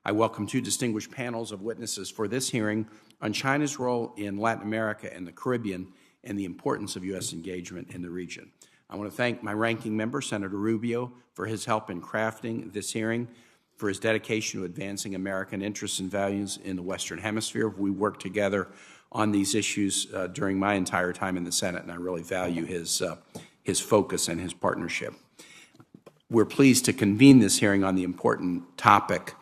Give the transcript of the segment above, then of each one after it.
I welcome two distinguished panels of witnesses for this hearing on China's role in Latin America and the Caribbean and the importance of U.S. engagement in the region. I want to thank my ranking member, Senator Rubio, for his help in crafting this hearing, for his dedication to advancing American interests and values in the Western Hemisphere. We worked together on these issues during my entire time in the Senate, and I really value his focus and his partnership. We're pleased to convene this hearing on the important topic.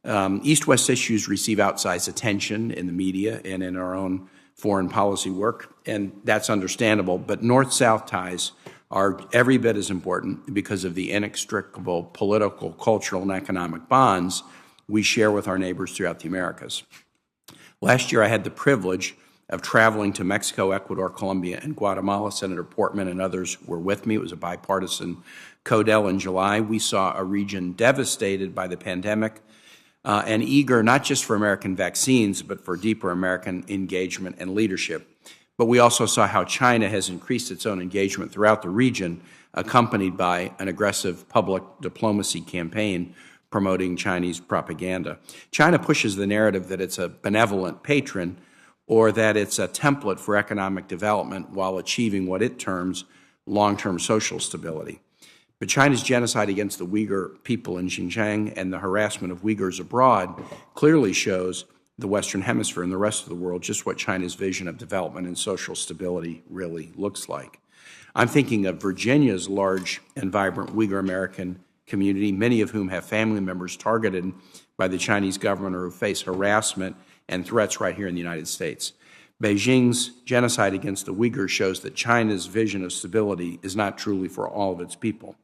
East-West issues receive outsized attention in the media and in our own foreign policy work, and that's understandable, but North-South ties are every bit as important because of the inextricable political, cultural, and economic bonds we share with our neighbors throughout the Americas. Last year, I had the privilege of traveling to Mexico, Ecuador, Colombia, and Guatemala. Senator Portman and others were with me. It was a bipartisan CODEL in July. We saw a region devastated by the pandemic and eager not just for American vaccines, but for deeper American engagement and leadership. But we also saw how China has increased its own engagement throughout the region, accompanied by an aggressive public diplomacy campaign promoting Chinese propaganda. China pushes the narrative that it's a benevolent patron or that it's a template for economic development while achieving what it terms long-term social stability. But China's genocide against the Uyghur people in Xinjiang and the harassment of Uyghurs abroad clearly shows the Western Hemisphere and the rest of the world just what China's vision of development and social stability really looks like. I'm thinking of Virginia's large and vibrant Uyghur American community, many of whom have family members targeted by the Chinese government or who face harassment and threats right here in the United States. Beijing's genocide against the Uyghurs shows that China's vision of stability is not truly for all of its people.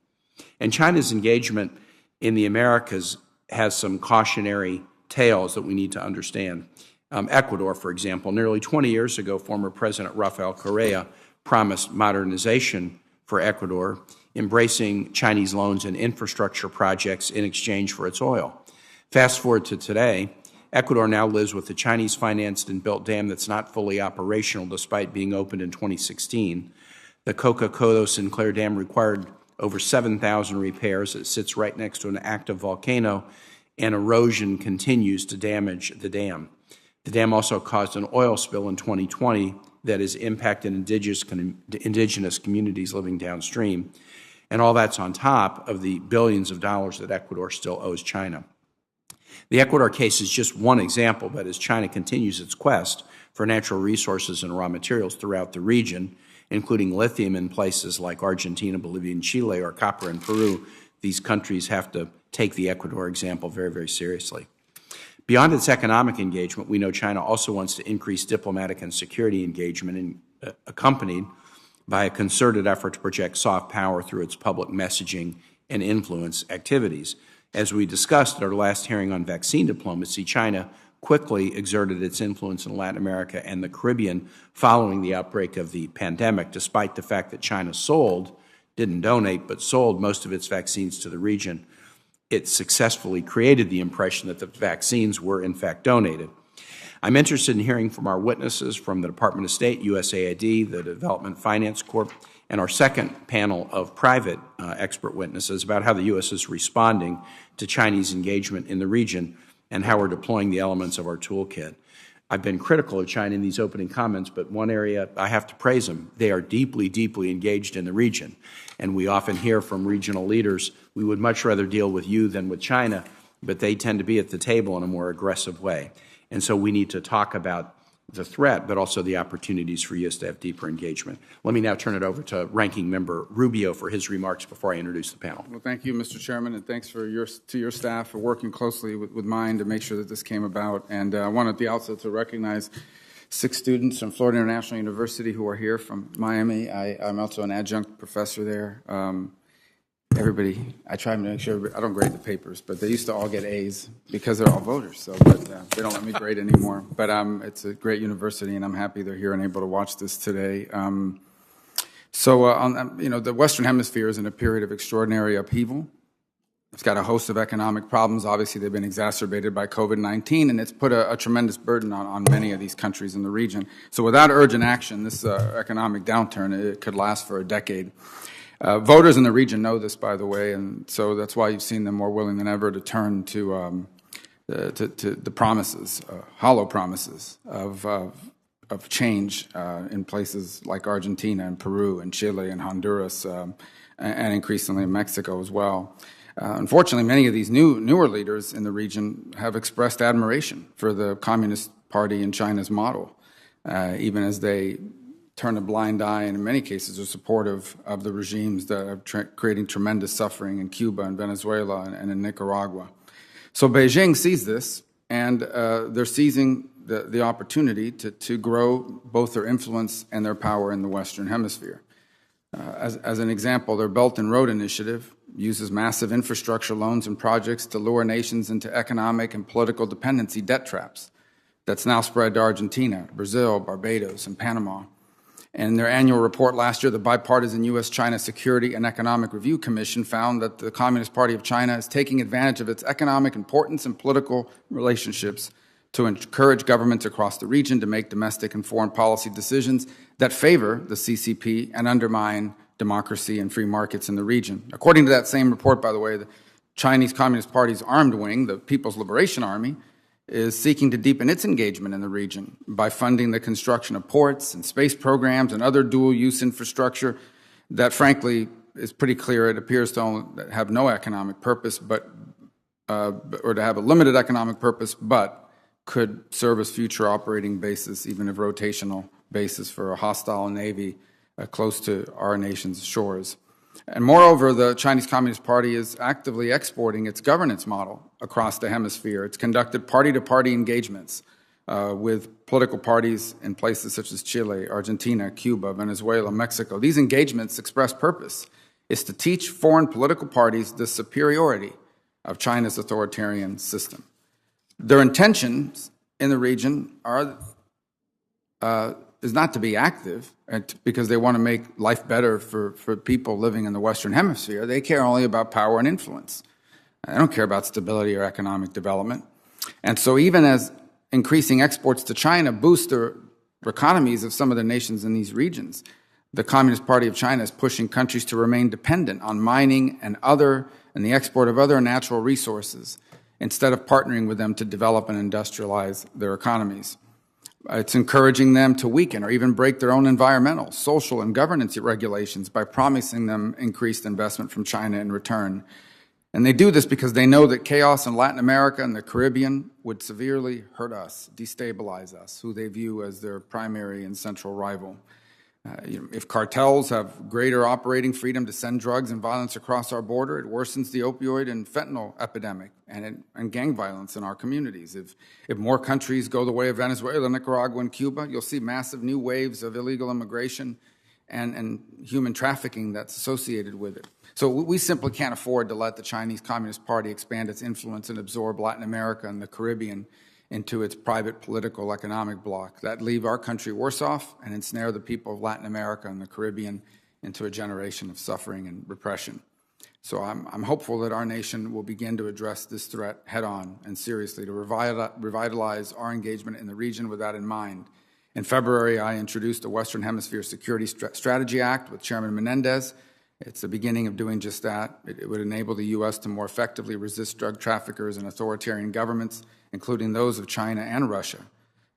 And China's engagement in the Americas has some cautionary tales that we need to understand. Ecuador, for example, nearly 20 years ago, former President Rafael Correa promised modernization for Ecuador, embracing Chinese loans and infrastructure projects in exchange for its oil. Fast forward to today, Ecuador now lives with a Chinese-financed and built dam that's not fully operational despite being opened in 2016. The Coca-Cola Sinclair Dam required over 7,000 repairs. It sits right next to an active volcano, and erosion continues to damage the dam. The dam also caused an oil spill in 2020 that has impacted indigenous communities living downstream. And all that's on top of the billions of dollars that Ecuador still owes China. The Ecuador case is just one example, but as China continues its quest for natural resources and raw materials throughout the region, including lithium in places like Argentina, Bolivia, and Chile, or copper in Peru, these countries have to take the Ecuador example very, very seriously. Beyond its economic engagement, we know China also wants to increase diplomatic and security engagement, accompanied by a concerted effort to project soft power through its public messaging and influence activities. As we discussed at our last hearing on vaccine diplomacy, China quickly exerted its influence in Latin America and the Caribbean following the outbreak of the pandemic, despite the fact that China didn't donate, but sold most of its vaccines to the region. It successfully created the impression that the vaccines were, in fact, donated. I'm interested in hearing from our witnesses from the Department of State, USAID, the Development Finance Corp., and our second panel of private expert witnesses about how the U.S. is responding to Chinese engagement in the region and how we're deploying the elements of our toolkit. I've been critical of China in these opening comments, but one area I have to praise them. They are deeply, deeply engaged in the region. And we often hear from regional leaders, we would much rather deal with you than with China, but they tend to be at the table in a more aggressive way. And so we need to talk about the threat, but also the opportunities for us to have deeper engagement. Let me now turn it over to Ranking Member Rubio for his remarks before I introduce the panel. Well, thank you, Mr. Chairman, and thanks to your staff for working closely with mine to make sure that this came about. And I want at the outset to recognize 6 students from Florida International University who are here from Miami. I'm also an adjunct professor there. Everybody, I try to make sure, I don't grade the papers, but they used to all get A's because they're all voters, so but, they don't let me grade anymore. But it's a great university, and I'm happy they're here and able to watch this today. The Western Hemisphere is in a period of extraordinary upheaval. It's got a host of economic problems. Obviously, they've been exacerbated by COVID-19, and it's put a tremendous burden on many of these countries in the region. So without urgent action, this economic downturn, it could last for a decade. Voters in the region know this, by the way, and so that's why you've seen them more willing than ever to turn to to the promises, hollow promises of change in places like Argentina and Peru and Chile and Honduras and increasingly Mexico as well. Unfortunately, many of these newer leaders in the region have expressed admiration for the Communist Party in China's model, even as they turn a blind eye and in many cases are supportive of the regimes that are creating tremendous suffering in Cuba and Venezuela and in Nicaragua. So Beijing sees this, and they're seizing the opportunity to grow both their influence and their power in the Western Hemisphere. As an example, their Belt and Road Initiative uses massive infrastructure loans and projects to lure nations into economic and political dependency debt traps that's now spread to Argentina, Brazil, Barbados, and Panama. And in their annual report last year, the bipartisan U.S.-China Security and Economic Review Commission found that the Communist Party of China is taking advantage of its economic importance and political relationships to encourage governments across the region to make domestic and foreign policy decisions that favor the CCP and undermine democracy and free markets in the region. According to that same report, by the way, the Chinese Communist Party's armed wing, the People's Liberation Army, is seeking to deepen its engagement in the region by funding the construction of ports and space programs and other dual-use infrastructure that, frankly, is pretty clear. It appears to have no economic purpose, or to have a limited economic purpose, but could serve as future operating basis, even if rotational basis, for a hostile navy close to our nation's shores. And moreover, the Chinese Communist Party is actively exporting its governance model across the hemisphere. It's conducted party-to-party engagements with political parties in places such as Chile, Argentina, Cuba, Venezuela, Mexico. These engagements' express purpose is to teach foreign political parties the superiority of China's authoritarian system. Their intentions in the region is not to be active because they want to make life better for people living in the Western Hemisphere. They care only about power and influence. They don't care about stability or economic development. And so even as increasing exports to China boost the economies of some of the nations in these regions, the Communist Party of China is pushing countries to remain dependent on mining and the export of other natural resources instead of partnering with them to develop and industrialize their economies. It's encouraging them to weaken or even break their own environmental, social, and governance regulations by promising them increased investment from China in return. And they do this because they know that chaos in Latin America and the Caribbean would severely hurt us, destabilize us, who they view as their primary and central rival. If cartels have greater operating freedom to send drugs and violence across our border, it worsens the opioid and fentanyl epidemic and gang violence in our communities. If more countries go the way of Venezuela, Nicaragua, and Cuba, you'll see massive new waves of illegal immigration and human trafficking that's associated with it. So we simply can't afford to let the Chinese Communist Party expand its influence and absorb Latin America and the Caribbean into its private political economic bloc. That'd leave our country worse off and ensnare the people of Latin America and the Caribbean into a generation of suffering and repression. So I'm hopeful that our nation will begin to address this threat head-on and seriously to revitalize our engagement in the region with that in mind. In February, I introduced a Western Hemisphere Security Strategy Act with Chairman Menendez. It's the beginning of doing just that. It would enable the U.S. to more effectively resist drug traffickers and authoritarian governments, including those of China and Russia,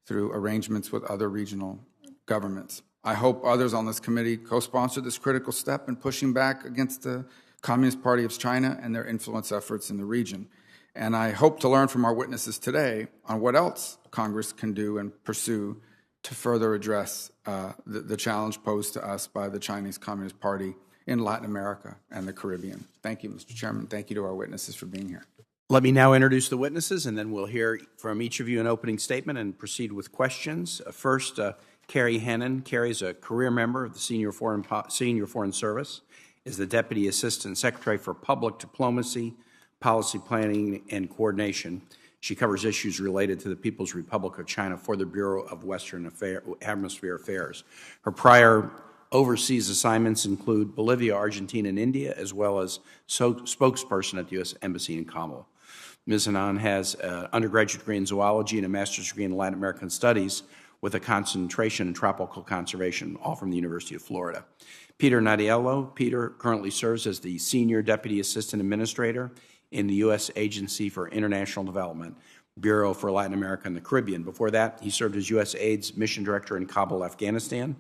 through arrangements with other regional governments. I hope others on this committee co-sponsor this critical step in pushing back against the Communist Party of China and their influence efforts in the region. And I hope to learn from our witnesses today on what else Congress can do and pursue to further address the challenge posed to us by the Chinese Communist Party in Latin America and the Caribbean. Thank you, Mr. Chairman. Thank you to our witnesses for being here. Let me now introduce the witnesses, and then we'll hear from each of you an opening statement and proceed with questions. First, Carrie Hannon. Carrie is a career member of the Senior Foreign Service, is the Deputy Assistant Secretary for Public Diplomacy, Policy Planning, and Coordination. She covers issues related to the People's Republic of China for the Bureau of Western Hemisphere Affairs. Her prior overseas assignments include Bolivia, Argentina, and India, as well as spokesperson at the U.S. Embassy in Kabul. Ms. Anand has an undergraduate degree in zoology and a master's degree in Latin American studies with a concentration in tropical conservation, all from the University of Florida. Peter Nadiello. Peter currently serves as the Senior Deputy Assistant Administrator in the U.S. Agency for International Development, Bureau for Latin America and the Caribbean. Before that, he served as USAID's Mission Director in Kabul, Afghanistan.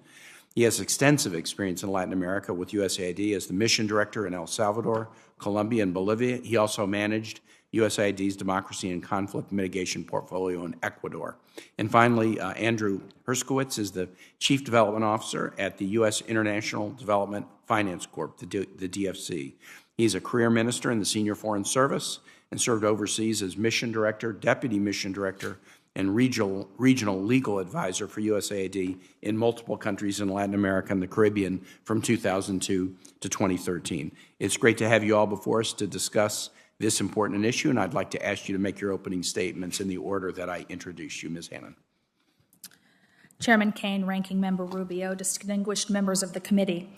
He has extensive experience in Latin America with USAID as the Mission Director in El Salvador, Colombia, and Bolivia. He also managed USAID's Democracy and Conflict Mitigation Portfolio in Ecuador. And finally, Andrew Herzkowitz is the Chief Development Officer at the U.S. International Development Finance Corp., the DFC. He's a career minister in the Senior Foreign Service and served overseas as Mission Director, Deputy Mission Director, and regional legal advisor for USAID in multiple countries in Latin America and the Caribbean from 2002 to 2013. It's great to have you all before us to discuss this important issue, and I'd like to ask you to make your opening statements in the order that I introduced you. Ms. Hannon. Chairman Kane, Ranking Member Rubio, distinguished members of the committee,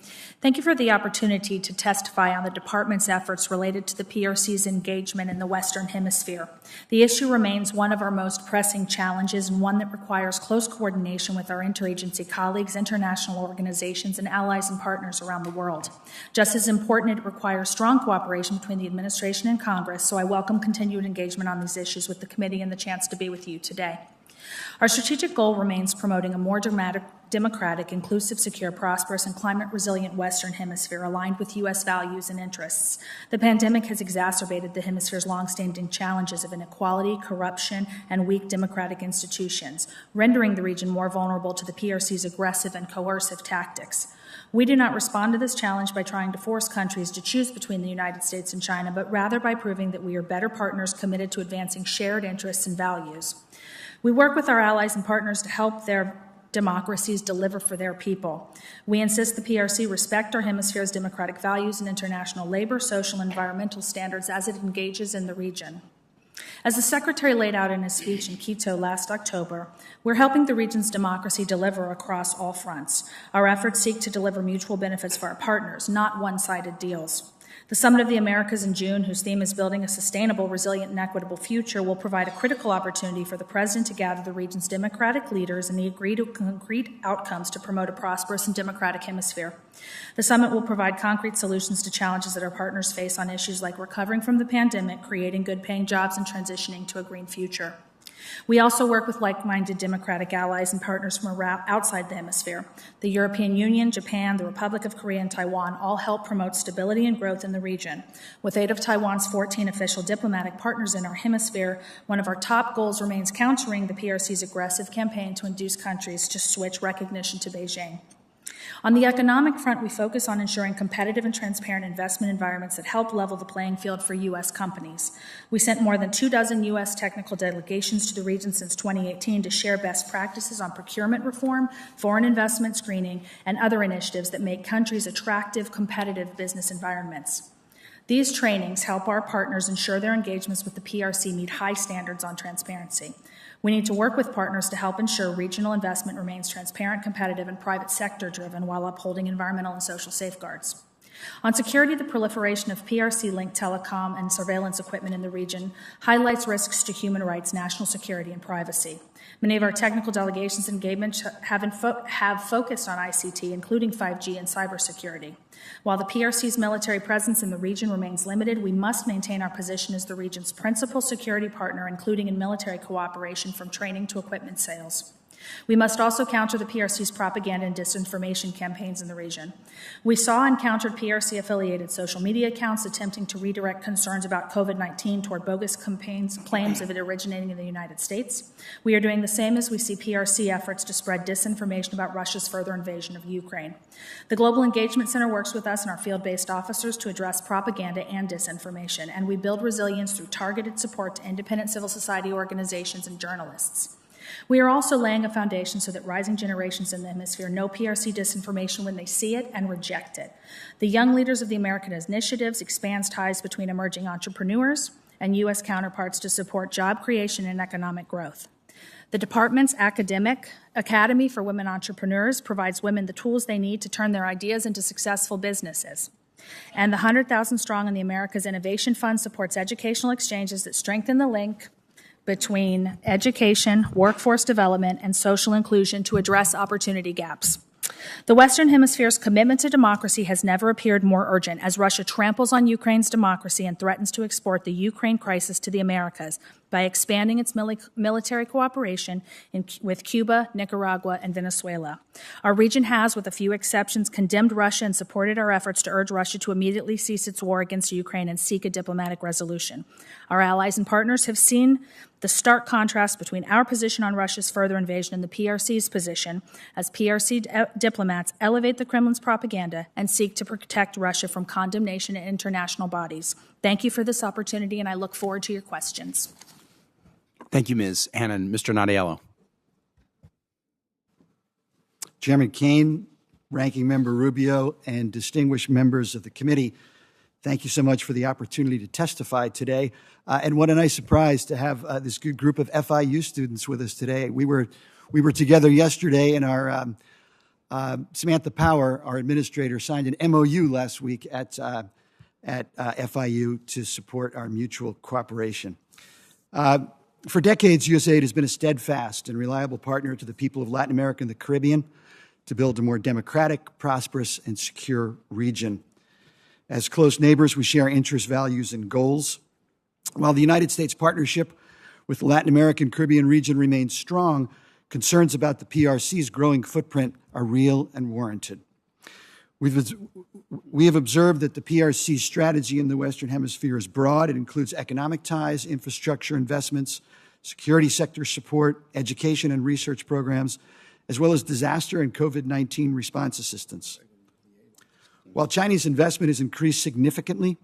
thank you for the opportunity to testify on the Department's efforts related to the PRC's engagement in the Western Hemisphere. The issue remains one of our most pressing challenges and one that requires close coordination with our interagency colleagues, international organizations, and allies and partners around the world. Just as important, it requires strong cooperation between the administration and Congress, so I welcome continued engagement on these issues with the committee and the chance to be with you today. Our strategic goal remains promoting a more democratic, inclusive, secure, prosperous, and climate-resilient Western Hemisphere aligned with U.S. values and interests. The pandemic has exacerbated the Hemisphere's longstanding challenges of inequality, corruption, and weak democratic institutions, rendering the region more vulnerable to the PRC's aggressive and coercive tactics. We do not respond to this challenge by trying to force countries to choose between the United States and China, but rather by proving that we are better partners committed to advancing shared interests and values. We work with our allies and partners to help their democracies deliver for their people. We insist the PRC respect our hemisphere's democratic values and international labor, social, and environmental standards as it engages in the region. As the Secretary laid out in his speech in Quito last October, we're helping the region's democracy deliver across all fronts. Our efforts seek to deliver mutual benefits for our partners, not one-sided deals. The Summit of the Americas in June, whose theme is Building a Sustainable, Resilient, and Equitable Future, will provide a critical opportunity for the President to gather the region's democratic leaders and the agreed concrete outcomes to promote a prosperous and democratic hemisphere. The summit will provide concrete solutions to challenges that our partners face on issues like recovering from the pandemic, creating good-paying jobs, and transitioning to a green future. We also work with like-minded democratic allies and partners from outside the hemisphere. The European Union, Japan, the Republic of Korea, and Taiwan all help promote stability and growth in the region. With 8 of Taiwan's 14 official diplomatic partners in our hemisphere, one of our top goals remains countering the PRC's aggressive campaign to induce countries to switch recognition to Beijing. On the economic front, we focus on ensuring competitive and transparent investment environments that help level the playing field for U.S. companies. We sent more than 24 U.S. technical delegations to the region since 2018 to share best practices on procurement reform, foreign investment screening, and other initiatives that make countries attractive, competitive business environments. These trainings help our partners ensure their engagements with the PRC meet high standards on transparency. We need to work with partners to help ensure regional investment remains transparent, competitive, and private sector driven while upholding environmental and social safeguards. On security, the proliferation of PRC-linked telecom and surveillance equipment in the region highlights risks to human rights, national security, and privacy. Many of our technical delegations engagements have focused on ICT, including 5G and cybersecurity. While the PRC's military presence in the region remains limited, we must maintain our position as the region's principal security partner, including in military cooperation from training to equipment sales. We must also counter the PRC's propaganda and disinformation campaigns in the region. We saw and countered PRC-affiliated social media accounts attempting to redirect concerns about COVID-19 toward bogus claims of it originating in the United States. We are doing the same as we see PRC efforts to spread disinformation about Russia's further invasion of Ukraine. The Global Engagement Center works with us and our field-based officers to address propaganda and disinformation, and we build resilience through targeted support to independent civil society organizations and journalists. We are also laying a foundation so that rising generations in the hemisphere know PRC disinformation when they see it and reject it. The Young Leaders of the American Initiatives expands ties between emerging entrepreneurs and U.S. counterparts to support job creation and economic growth. The department's Academy for Women Entrepreneurs provides women the tools they need to turn their ideas into successful businesses. And the 100,000 Strong in the Americas Innovation Fund supports educational exchanges that strengthen the link between education, workforce development, and social inclusion to address opportunity gaps. The Western Hemisphere's commitment to democracy has never appeared more urgent as Russia tramples on Ukraine's democracy and threatens to export the Ukraine crisis to the Americas by expanding its military cooperation with Cuba, Nicaragua, and Venezuela. Our region has, with a few exceptions, condemned Russia and supported our efforts to urge Russia to immediately cease its war against Ukraine and seek a diplomatic resolution. Our allies and partners have seen the stark contrast between our position on Russia's further invasion and the PRC's position, as PRC diplomats elevate the Kremlin's propaganda and seek to protect Russia from condemnation in international bodies. Thank you for this opportunity, and I look forward to your questions. Thank you, Ms. Hannan. Mr. Nadiello. Chairman Kane, Ranking Member Rubio, and distinguished members of the committee, thank you so much for the opportunity to testify today. And what a nice surprise to have this good group of FIU students with us today. We were together yesterday, and our Samantha Power, our administrator, signed an MOU last week at FIU to support our mutual cooperation. For decades, USAID has been a steadfast and reliable partner to the people of Latin America and the Caribbean to build a more democratic, prosperous, and secure region. As close neighbors, we share interests, values, and goals. While the United States partnership with the Latin American Caribbean region remains strong, concerns about the PRC's growing footprint are real and warranted. We have observed that the PRC's strategy in the Western Hemisphere is broad. It includes economic ties, infrastructure investments, security sector support, education and research programs, as well as disaster and COVID-19 response assistance. While Chinese investment has increased significantly,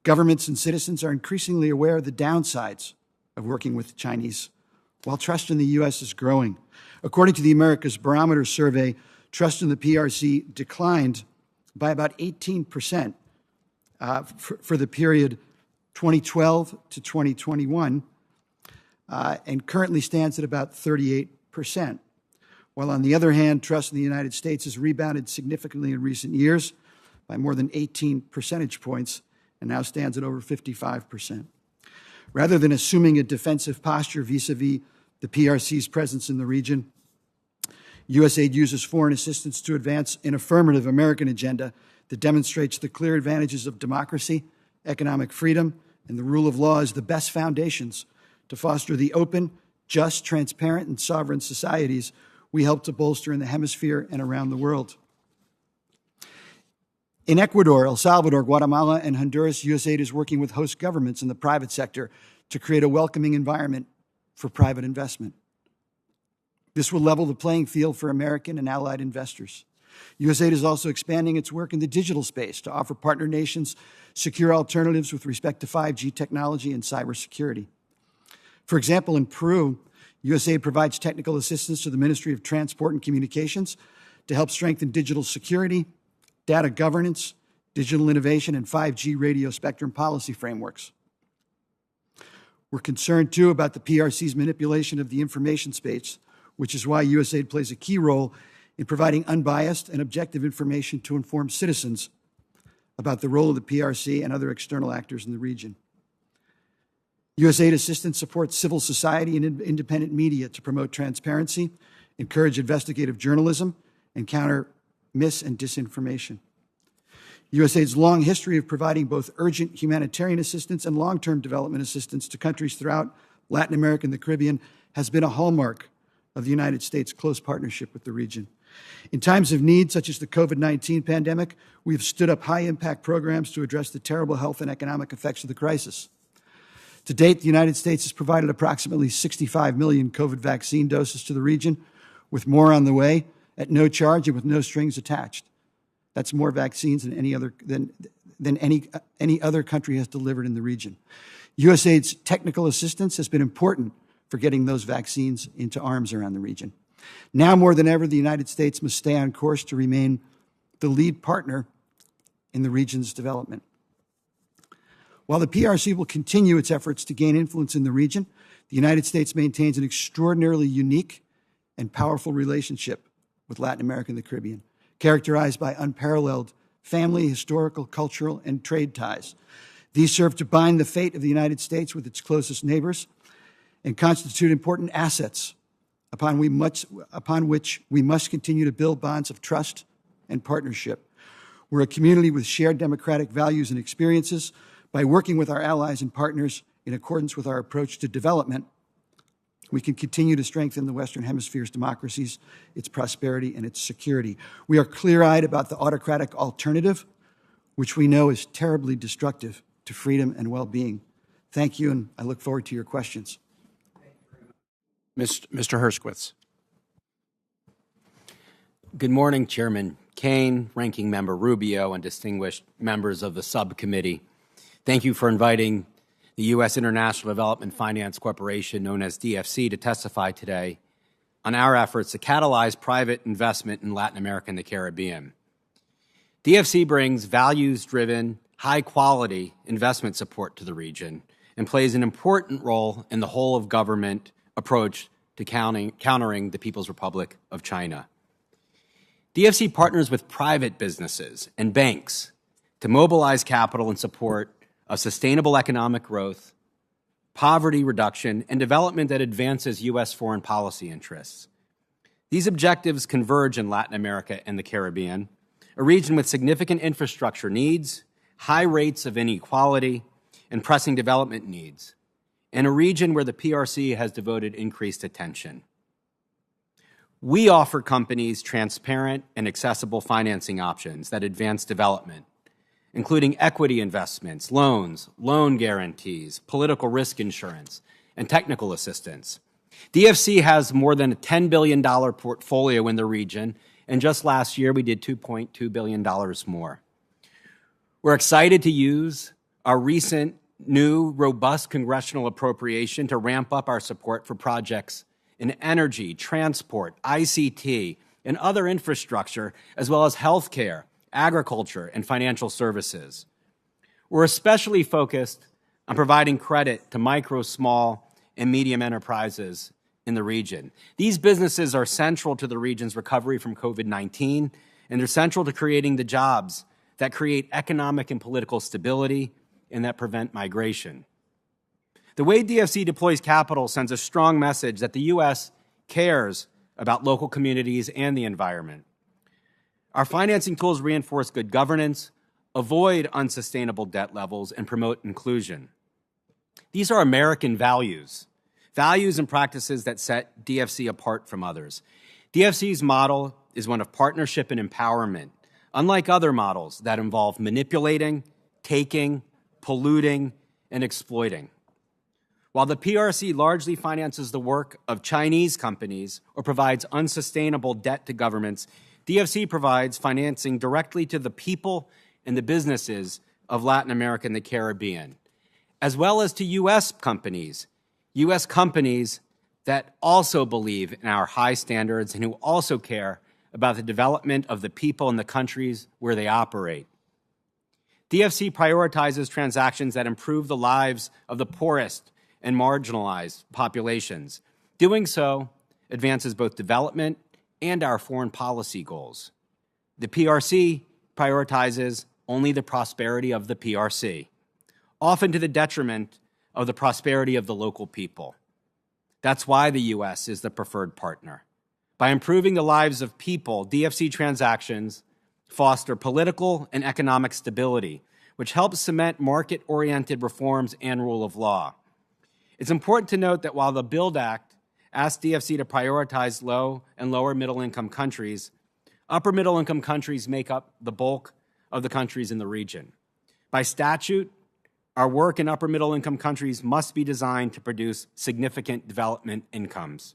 governments and citizens are increasingly aware of the downsides of working with the Chinese, while trust in the U.S. is growing. According to the Americas Barometer survey, trust in the PRC declined by about 18% for the period 2012 to 2021, and currently stands at about 38%. While on the other hand, trust in the United States has rebounded significantly in recent years by more than 18 percentage points and now stands at over 55%. Rather than assuming a defensive posture vis-a-vis the PRC's presence in the region, USAID uses foreign assistance to advance an affirmative American agenda that demonstrates the clear advantages of democracy, economic freedom, and the rule of law as the best foundations to foster the open, just, transparent, and sovereign societies we help to bolster in the hemisphere and around the world. In Ecuador, El Salvador, Guatemala, and Honduras, USAID is working with host governments in the private sector to create a welcoming environment for private investment. This will level the playing field for American and allied investors. USAID is also expanding its work in the digital space to offer partner nations secure alternatives with respect to 5G technology and cybersecurity. For example, in Peru, USAID provides technical assistance to the Ministry of Transport and Communications to help strengthen digital security, data governance, digital innovation, and 5G radio spectrum policy frameworks. We're concerned, too, about the PRC's manipulation of the information space, which is why USAID plays a key role in providing unbiased and objective information to inform citizens about the role of the PRC and other external actors in the region. USAID assistance supports civil society and independent media to promote transparency, encourage investigative journalism, and counter mis- and disinformation. USAID's long history of providing both urgent humanitarian assistance and long-term development assistance to countries throughout Latin America and the Caribbean has been a hallmark of the United States' close partnership with the region. In times of need, such as the COVID-19 pandemic, we have stood up high-impact programs to address the terrible health and economic effects of the crisis. To date, the United States has provided approximately 65 million COVID vaccine doses to the region, with more on the way, at no charge and with no strings attached. That's more vaccines than any other country has delivered in the region. USAID's technical assistance has been important for getting those vaccines into arms around the region. Now more than ever, the United States must stay on course to remain the lead partner in the region's development. While the PRC will continue its efforts to gain influence in the region, the United States maintains an extraordinarily unique and powerful relationship with Latin America and the Caribbean, characterized by unparalleled family, historical, cultural, and trade ties. These serve to bind the fate of the United States with its closest neighbors and constitute important assets upon which we must continue to build bonds of trust and partnership. We're a community with shared democratic values and experiences. By working with our allies and partners in accordance with our approach to development, we can continue to strengthen the Western Hemisphere's democracies, its prosperity, and its security. We are clear-eyed about the autocratic alternative, which we know is terribly destructive to freedom and well-being. Thank you, and I look forward to your questions. Mr. Herzkowitz. Good morning, Chairman Kane, Ranking Member Rubio, and distinguished members of the subcommittee. Thank you for inviting the U.S. International Development Finance Corporation, known as DFC, to testify today on our efforts to catalyze private investment in Latin America and the Caribbean. DFC brings values-driven, high-quality investment support to the region and plays an important role in the whole-of-government approach to countering the People's Republic of China. DFC partners with private businesses and banks to mobilize capital in support of sustainable economic growth, poverty reduction, and development that advances U.S. foreign policy interests. These objectives converge in Latin America and the Caribbean, a region with significant infrastructure needs, high rates of inequality, and pressing development needs, and a region where the PRC has devoted increased attention. We offer companies transparent and accessible financing options that advance development, including equity investments, loans, loan guarantees, political risk insurance, and technical assistance. DFC has more than a $10 billion portfolio in the region, and just last year we did $2.2 billion more. We're excited to use our recent new robust congressional appropriation to ramp up our support for projects in energy, transport, ICT, and other infrastructure, as well as healthcare, agriculture, and financial services. We're especially focused on providing credit to micro, small, and medium enterprises in the region. These businesses are central to the region's recovery from COVID-19, and they're central to creating the jobs that create economic and political stability and that prevent migration. The way DFC deploys capital sends a strong message that the U.S. cares about local communities and the environment. Our financing tools reinforce good governance, avoid unsustainable debt levels, and promote inclusion. These are American values and practices that set DFC apart from others. DFC's model is one of partnership and empowerment, unlike other models that involve manipulating, taking, polluting, and exploiting. While the PRC largely finances the work of Chinese companies or provides unsustainable debt to governments, DFC provides financing directly to the people and the businesses of Latin America and the Caribbean, as well as to U.S. companies that also believe in our high standards and who also care about the development of the people in the countries where they operate. DFC prioritizes transactions that improve the lives of the poorest and marginalized populations. Doing so advances both development and our foreign policy goals. The PRC prioritizes only the prosperity of the PRC, often to the detriment of the prosperity of the local people. That's why the U.S. is the preferred partner. By improving the lives of people, DFC transactions foster political and economic stability, which helps cement market-oriented reforms and rule of law. It's important to note that while the BUILD Act asks DFC to prioritize low and lower middle-income countries, upper middle-income countries make up the bulk of the countries in the region. By statute, our work in upper middle-income countries must be designed to produce significant development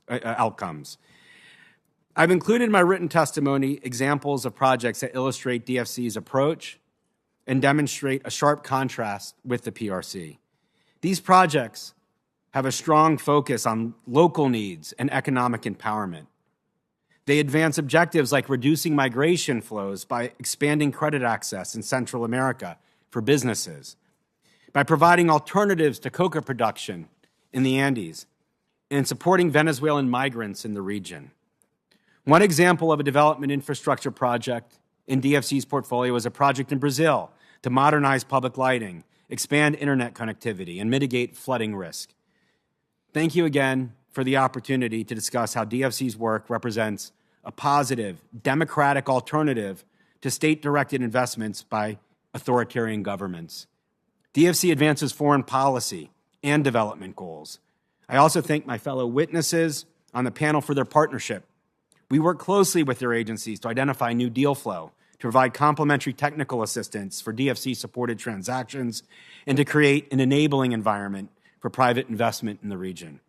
outcomes. I've included in my written testimony examples of projects that illustrate DFC's approach and demonstrate a sharp contrast with the PRC. These projects have a strong focus on local needs and economic empowerment. They advance objectives like reducing migration flows by expanding credit access in Central America for businesses, by providing alternatives to coca production in the Andes, and supporting Venezuelan migrants in the region. One example of a development infrastructure project in DFC's portfolio is a project in Brazil to modernize public lighting, expand internet connectivity, and mitigate flooding risk. Thank you again for the opportunity to discuss how DFC's work represents a positive, democratic alternative to state-directed investments by authoritarian governments. DFC advances foreign policy and development goals. I also thank my fellow witnesses on the panel for their partnership. We work closely with their agencies to identify new deal flow, to provide complementary technical assistance for DFC-supported transactions, and to create an enabling environment for private investment in the region.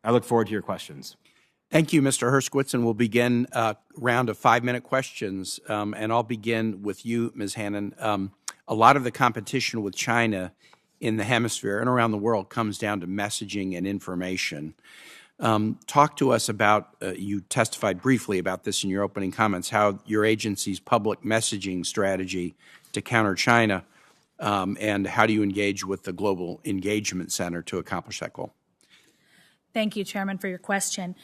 I look forward to your questions. Thank you, Mr. Herzkowitz, and we'll begin a round of 5-minute questions. And I'll begin with you, Ms. Hannon. A lot of the competition with China in the hemisphere and around the world comes down to messaging and information. Talk to us about, you testified briefly about this in your opening comments, how your agency's public messaging strategy to counter China, and how do you engage with the Global Engagement Center to accomplish that goal? Thank you, Chairman, for your question.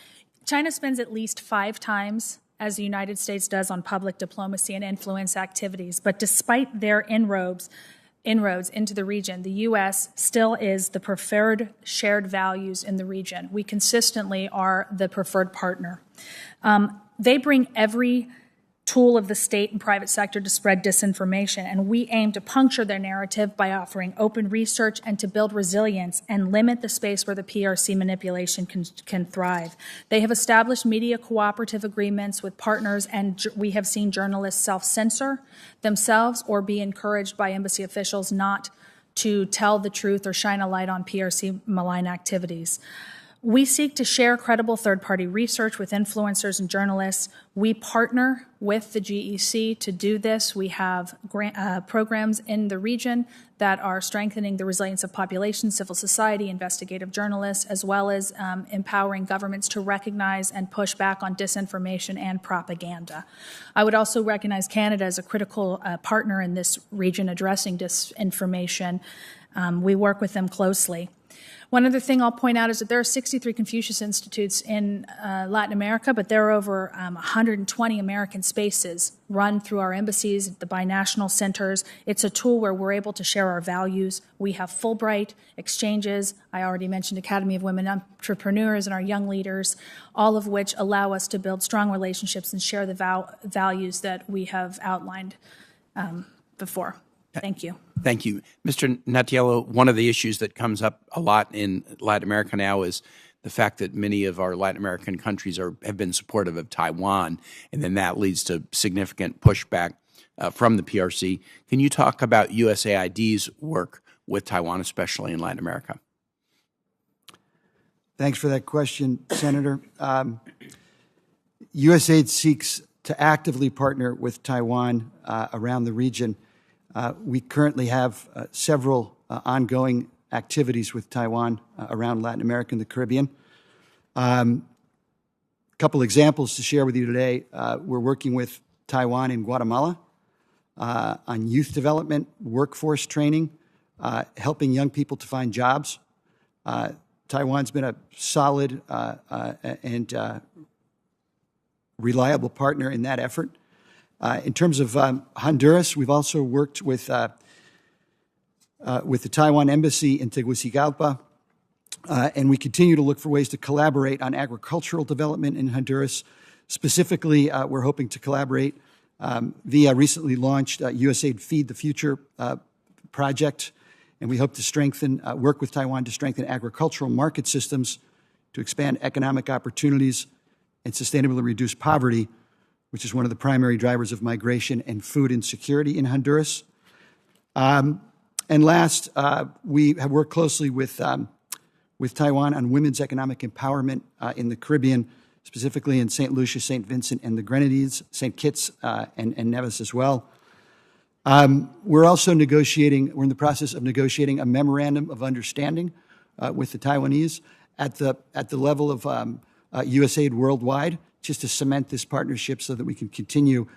China spends at least 5 times as the United States does on public diplomacy and influence activities, but despite their inroads into the region, the U.S. still is the preferred shared values in the region. We consistently are the preferred partner. They bring every tool of the state and private sector to spread disinformation, and we aim to puncture their narrative by offering open research and to build resilience and limit the space where the PRC manipulation can thrive. They have established media cooperative agreements with partners, and we have seen journalists self-censor themselves or be encouraged by embassy officials not to tell the truth or shine a light on PRC malign activities. We seek to share credible third-party research with influencers and journalists. We partner with the GEC to do this. We have programs in the region that are strengthening the resilience of populations, civil society, investigative journalists, as well as empowering governments to recognize and push back on disinformation and propaganda. I would also recognize Canada as a critical partner in this region addressing disinformation. We work with them closely. One other thing I'll point out is that there are 63 Confucius Institutes in Latin America, but there are over 120 American spaces run through our embassies, the binational centers. It's a tool where we're able to share our values. We have Fulbright exchanges. I already mentioned Academy of Women Entrepreneurs and our young leaders, all of which allow us to build strong relationships and share the values that we have outlined before. Thank you. Thank you. Mr. Natiello, one of the issues that comes up a lot in Latin America now is the fact that many of our Latin American countries have been supportive of Taiwan, and then that leads to significant pushback from the PRC. Can you talk about USAID's work with Taiwan, especially in Latin America? Thanks for that question, Senator. USAID seeks to actively partner with Taiwan around the region. We currently have several ongoing activities with Taiwan around Latin America and the Caribbean. A couple examples to share with you today. We're working with Taiwan and Guatemala on youth development, workforce training, helping young people to find jobs. Taiwan's been a solid and reliable partner in that effort. In terms of Honduras, we've also worked with the Taiwan Embassy in Tegucigalpa, and we continue to look for ways to collaborate on agricultural development in Honduras. Specifically, we're hoping to collaborate via recently launched USAID Feed the Future project, and we hope to work with Taiwan to strengthen agricultural market systems to expand economic opportunities and sustainably reduce poverty, which is one of the primary drivers of migration and food insecurity in Honduras. And last, we have worked closely with Taiwan on women's economic empowerment in the Caribbean, specifically in St. Lucia, St. Vincent, and the Grenadines, St. Kitts, and Nevis as well. We're also we're in the process of negotiating a memorandum of understanding with the Taiwanese at the level of USAID worldwide, just to cement this partnership so that we can continue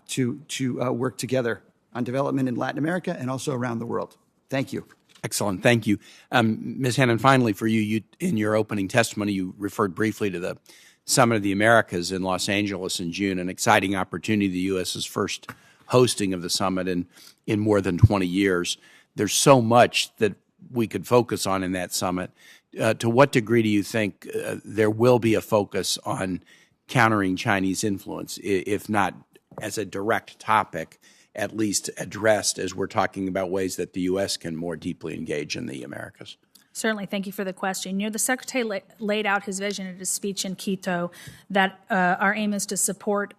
to work together on development in Latin America and also around the world. Thank you. Excellent. Thank you. Ms. Hannon, finally for you, in your opening testimony, you referred briefly to the Summit of the Americas in Los Angeles in June, an exciting opportunity, the U.S.'s first hosting of the summit in more than 20 years. There's so much that we could focus on in that summit. to what degree do you think there will be a focus on countering Chinese influence, if not as a direct topic, at least addressed as we're talking about ways that the U.S. can more deeply engage in the Americas? Certainly. Thank you for the question. The Secretary laid out his vision at his speech in Quito that our aim is to support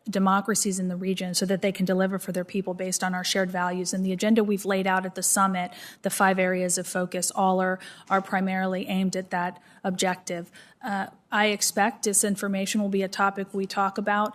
democracies in the region so that they can deliver for their people based on our shared values. And the agenda we've laid out at the summit, the 5 areas of focus, all are primarily aimed at that objective. I expect disinformation will be a topic we talk about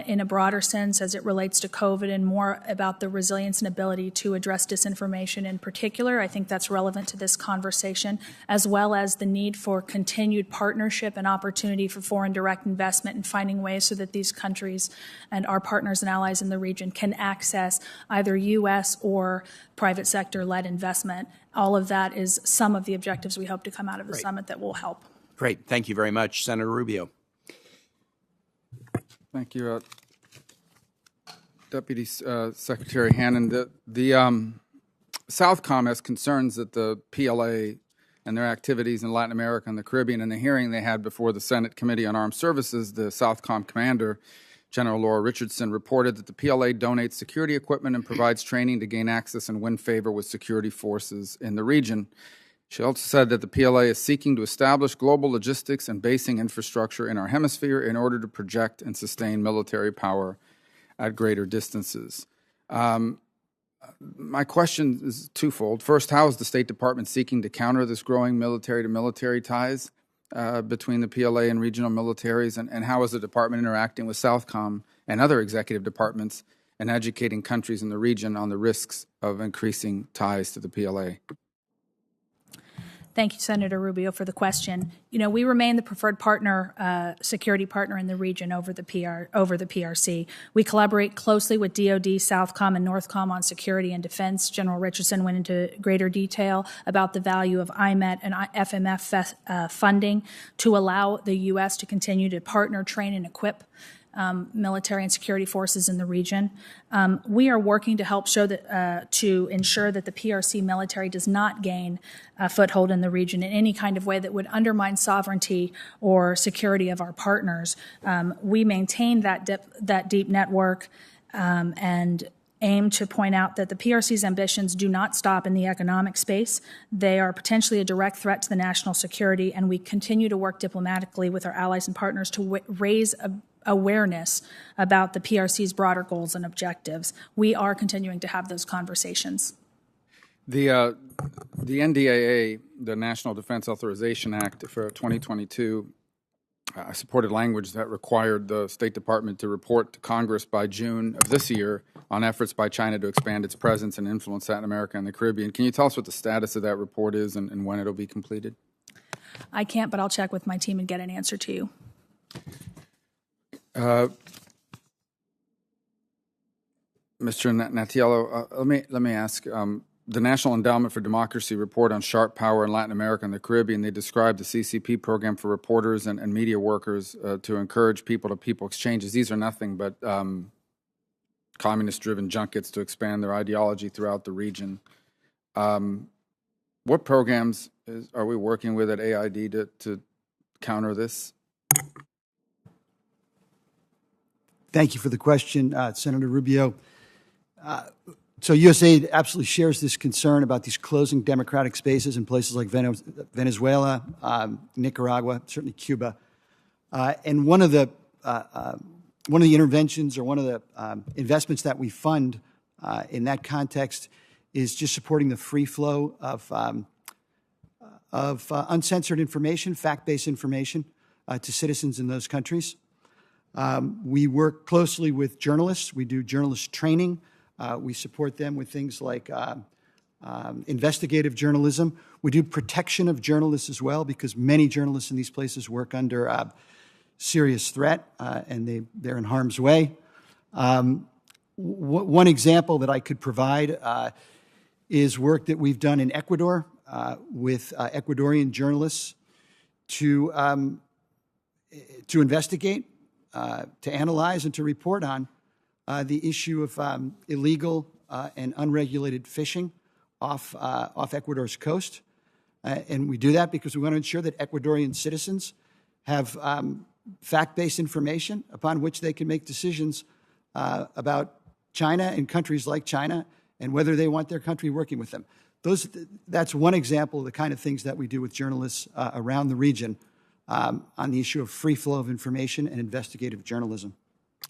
in a broader sense as it relates to COVID, and more about the resilience and ability to address disinformation in particular. I think that's relevant to this conversation, as well as the need for continued partnership and opportunity for foreign direct investment and finding ways so that these countries and our partners and allies in the region can access either U.S. or private sector-led investment. All of that is some of the objectives we hope to come out of the summit that will help. Great. Thank you very much, Senator Rubio. Thank you, Deputy Secretary Hannan. The Southcom has concerns that the PLA and their activities in Latin America and the Caribbean. In a hearing they had before the Senate Committee on Armed Services, the Southcom commander, General Laura Richardson, reported that the PLA donates security equipment and provides training to gain access and win favor with security forces in the region. She also said that the PLA is seeking to establish global logistics and basing infrastructure in our hemisphere in order to project and sustain military power at greater distances. My question is twofold. First, how is the State Department seeking to counter this growing military-to-military ties between the PLA and regional militaries, and how is the department interacting with Southcom and other executive departments and educating countries in the region on the risks of increasing ties to the PLA? Thank you, Senator Rubio, for the question. We remain the preferred partner, security partner in the region over the PRC. We collaborate closely with DoD, Southcom, and Northcom on security and defense. General Richardson went into greater detail about the value of IMET and FMF funding to allow the U.S. to continue to partner, train, and equip military and security forces in the region. We are working to help to ensure that the PRC military does not gain a foothold in the region in any kind of way that would undermine sovereignty or security of our partners. We maintain that deep network and aim to point out that the PRC's ambitions do not stop in the economic space. They are potentially a direct threat to the national security, and we continue to work diplomatically with our allies and partners to raise awareness about the PRC's broader goals and objectives. We are continuing to have those conversations. The NDAA, the National Defense Authorization Act for 2022, supported language that required the State Department to report to Congress by June of this year on efforts by China to expand its presence and influence Latin America and the Caribbean. Can you tell us what the status of that report is and when it'll be completed? I can't, but I'll check with my team and get an answer to you. Mr. Natiello, let me ask. The National Endowment for Democracy report on sharp power in Latin America and the Caribbean, they described the CCP program for reporters and media workers to encourage people-to-people exchanges. These are nothing but communist-driven junkets to expand their ideology throughout the region. What programs are we working with at AID to counter this? Thank you for the question, Senator Rubio. So USAID absolutely shares this concern about these closing democratic spaces in places like Venezuela, Nicaragua, certainly Cuba. And one of the interventions or one of the investments that we fund in that context is just supporting the free flow of uncensored information, fact-based information to citizens in those countries. We work closely with journalists. We do journalist training. We support them with things like investigative journalism. We do protection of journalists as well, because many journalists in these places work under serious threat and they're in harm's way. One example that I could provide is work that we've done in Ecuador with Ecuadorian journalists to investigate, to analyze, and to report on the issue of illegal and unregulated fishing off Ecuador's coast. And we do that because we want to ensure that Ecuadorian citizens have fact-based information upon which they can make decisions about China and countries like China and whether they want their country working with them. That's one example of the kind of things that we do with journalists around the region on the issue of free flow of information and investigative journalism.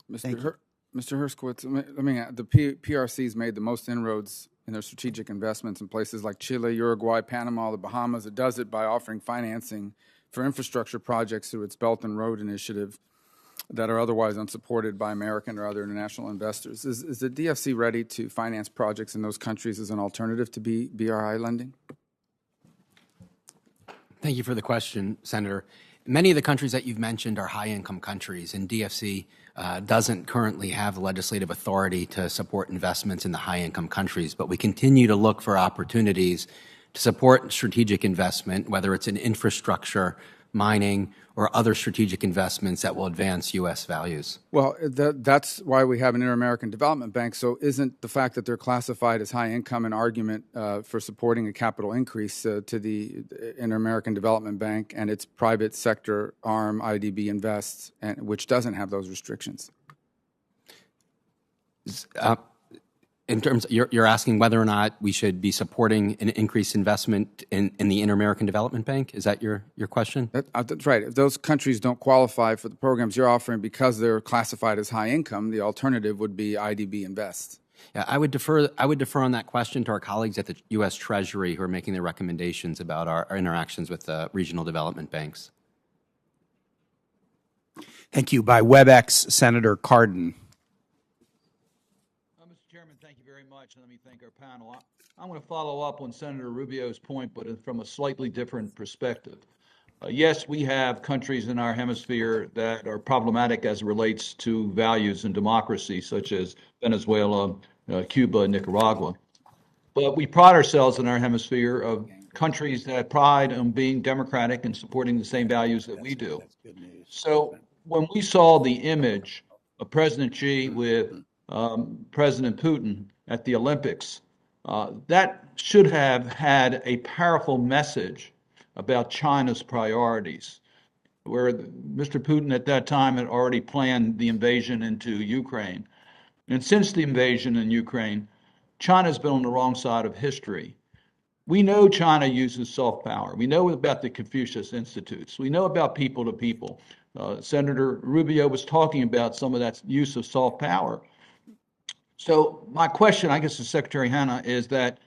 Mr. Herzkowitz, the PRC's made the most inroads in their strategic investments in places like Chile, Uruguay, Panama, the Bahamas. It does it by offering financing for infrastructure projects through its Belt and Road Initiative that are otherwise unsupported by American or other international investors. Is the DFC ready to finance projects in those countries as an alternative to BRI lending? Thank you for the question, Senator. Many of the countries that you've mentioned are high-income countries, and DFC doesn't currently have legislative authority to support investments in the high-income countries, but we continue to look for opportunities to support strategic investment, whether it's in infrastructure, mining, or other strategic investments that will advance U.S. values. Well, that's why we have an Inter-American Development Bank. So isn't the fact that they're classified as high income an argument for supporting a capital increase to the Inter-American Development Bank and its private sector arm, IDB Invest, which doesn't have those restrictions? In terms, you're asking whether or not we should be supporting an increased investment in the Inter-American Development Bank? Is that your question? That's right. If those countries don't qualify for the programs you're offering because they're classified as high income, the alternative would be IDB Invest. Yeah, I would defer on that question to our colleagues at the U.S. Treasury who are making their recommendations about our interactions with the regional development banks. Thank you. By WebEx, Senator Cardin. Thank you very much, and let me thank our panel. I'm going to follow up on Senator Rubio's point, but from a slightly different perspective. Yes, we have countries in our hemisphere that are problematic as it relates to values and democracy, such as Venezuela, Cuba, and Nicaragua. But we pride ourselves in our hemisphere of countries that pride on being democratic and supporting the same values that we do. So when we saw the image of President Xi with President Putin at the Olympics, that should have had a powerful message about China's priorities, where Mr. Putin at that time had already planned the invasion into Ukraine. And since the invasion in Ukraine, China's been on the wrong side of history. We know China uses soft power. We know about the Confucius Institutes. We know about people to people. Senator Rubio was talking about some of that use of soft power. So my question, I guess, to Secretary Hanna is that,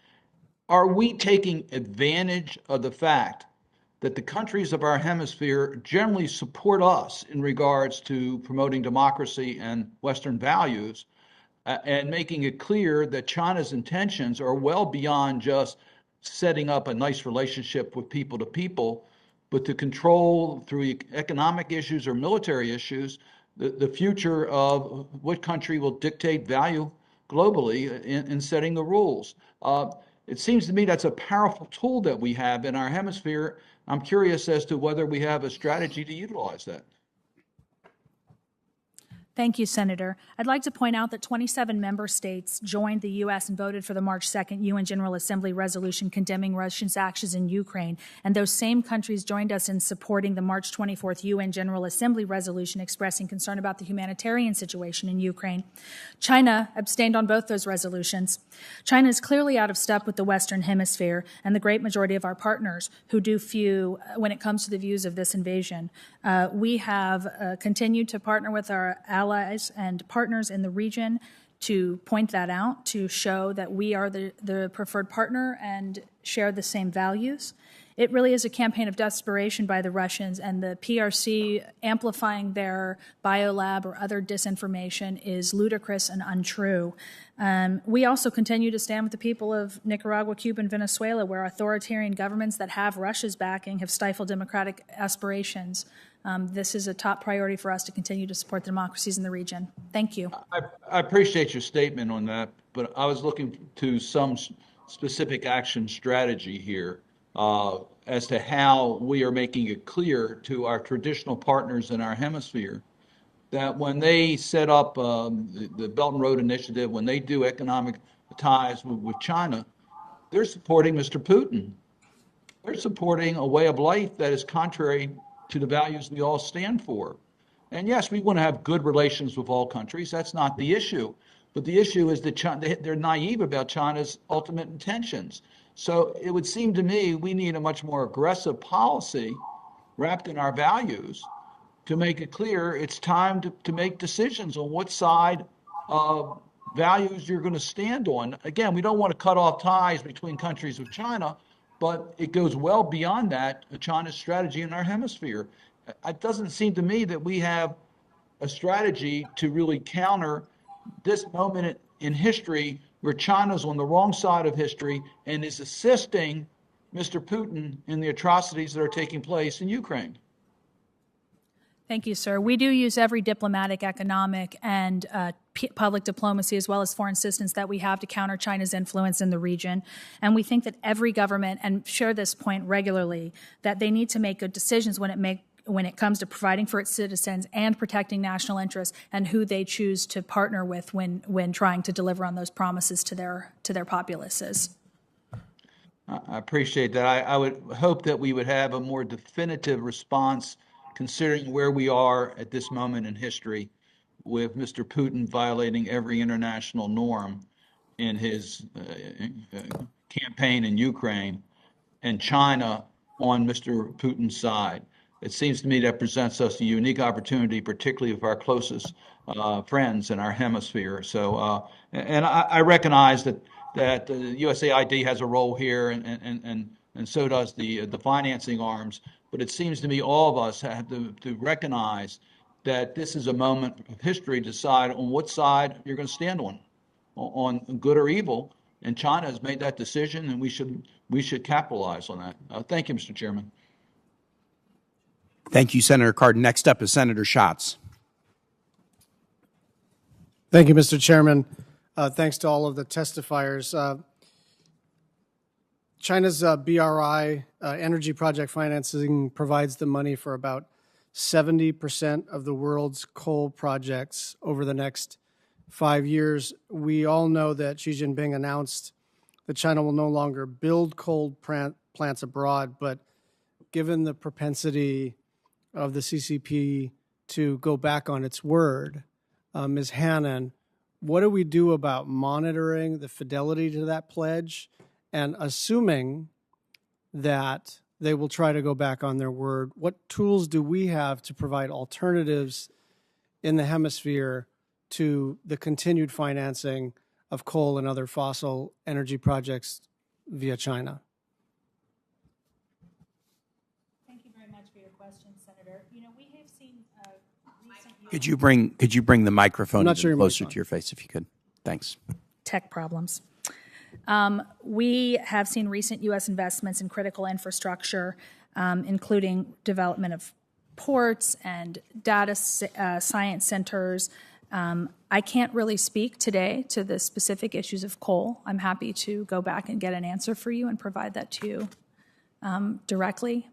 are we taking advantage of the fact that the countries of our hemisphere generally support us in regards to promoting democracy and Western values, and making it clear that China's intentions are well beyond just setting up a nice relationship with people to people, but to control through economic issues or military issues the future of what country will dictate value globally in setting the rules. It seems to me that's a powerful tool that we have in our hemisphere. I'm curious as to whether we have a strategy to utilize that. Thank you, Senator. I'd like to point out that 27 member states joined the U.S. and voted for the March 2nd UN General Assembly resolution condemning Russia's actions in Ukraine, and those same countries joined us in supporting the March 24th UN General Assembly resolution expressing concern about the humanitarian situation in Ukraine. China abstained on both those resolutions. China is clearly out of step with the Western Hemisphere and the great majority of our partners who do few when it comes to the views of this invasion. We have continued to partner with our allies and partners in the region to point that out, to show that we are the preferred partner and share the same values. It really is a campaign of desperation by the Russians, and the PRC amplifying their biolab or other disinformation is ludicrous and untrue. We also continue to stand with the people of Nicaragua, Cuba, and Venezuela, where authoritarian governments that have Russia's backing have stifled democratic aspirations. This is a top priority for us to continue to support the democracies in the region. Thank you. I appreciate your statement on that, but I was looking to some specific action strategy here as to how we are making it clear to our traditional partners in our hemisphere that when they set up the Belt and Road Initiative, when they do economic ties with China, they're supporting Mr. Putin. they're supporting a way of life that is contrary to the values we all stand for. And yes, we want to have good relations with all countries. That's not the issue. But the issue is that they're naive about China's ultimate intentions. So it would seem to me we need a much more aggressive policy wrapped in our values to make it clear it's time to make decisions on what side of values you're going to stand on. Again, we don't want to cut off ties between countries with China, but it goes well beyond that, China's strategy in our hemisphere. It doesn't seem to me that we have a strategy to really counter this moment in history where China's on the wrong side of history and is assisting Mr. Putin in the atrocities that are taking place in Ukraine. Thank you, sir. We do use every diplomatic, economic, and public diplomacy, as well as foreign assistance that we have to counter China's influence in the region. And we think that every government, and share this point regularly, that they need to make good decisions when it comes to providing for its citizens and protecting national interests, and who they choose to partner with when trying to deliver on those promises to their populaces. I appreciate that. I would hope that we would have a more definitive response considering where we are at this moment in history with Mr. Putin violating every international norm in his campaign in Ukraine and China on Mr. Putin's side. It seems to me that presents us a unique opportunity, particularly with our closest friends in our hemisphere. So, and I recognize that the USAID has a role here, and so does the financing arms. But it seems to me all of us have to recognize that this is a moment of history to decide on what side you're going to stand on good or evil. And China has made that decision, and we should capitalize on that. Thank you, Mr. Chairman. Thank you, Senator Cardin. Next up is Senator Schatz. Thank you, Mr. Chairman. Thanks to all of the testifiers. China's BRI energy project financing provides the money for about 70% of the world's coal projects over the next 5 years. We all know that Xi Jinping announced that China will no longer build coal plants abroad, but given the propensity of the CCP to go back on its word, Ms. Hannan, what do we do about monitoring the fidelity to that pledge and assuming that they will try to go back on their word? What tools do we have to provide alternatives in the hemisphere to the continued financing of coal and other fossil energy projects via China? Thank you very much for your question, Senator. You know, we have seen recent Could you bring the microphone sure your closer mic's on. to your face if you could? Thanks. tech problems. We have seen recent U.S. investments in critical infrastructure, including development of ports and data science centers. I can't really speak today to the specific issues of coal. I'm happy to go back and get an answer for you and provide that to you directly.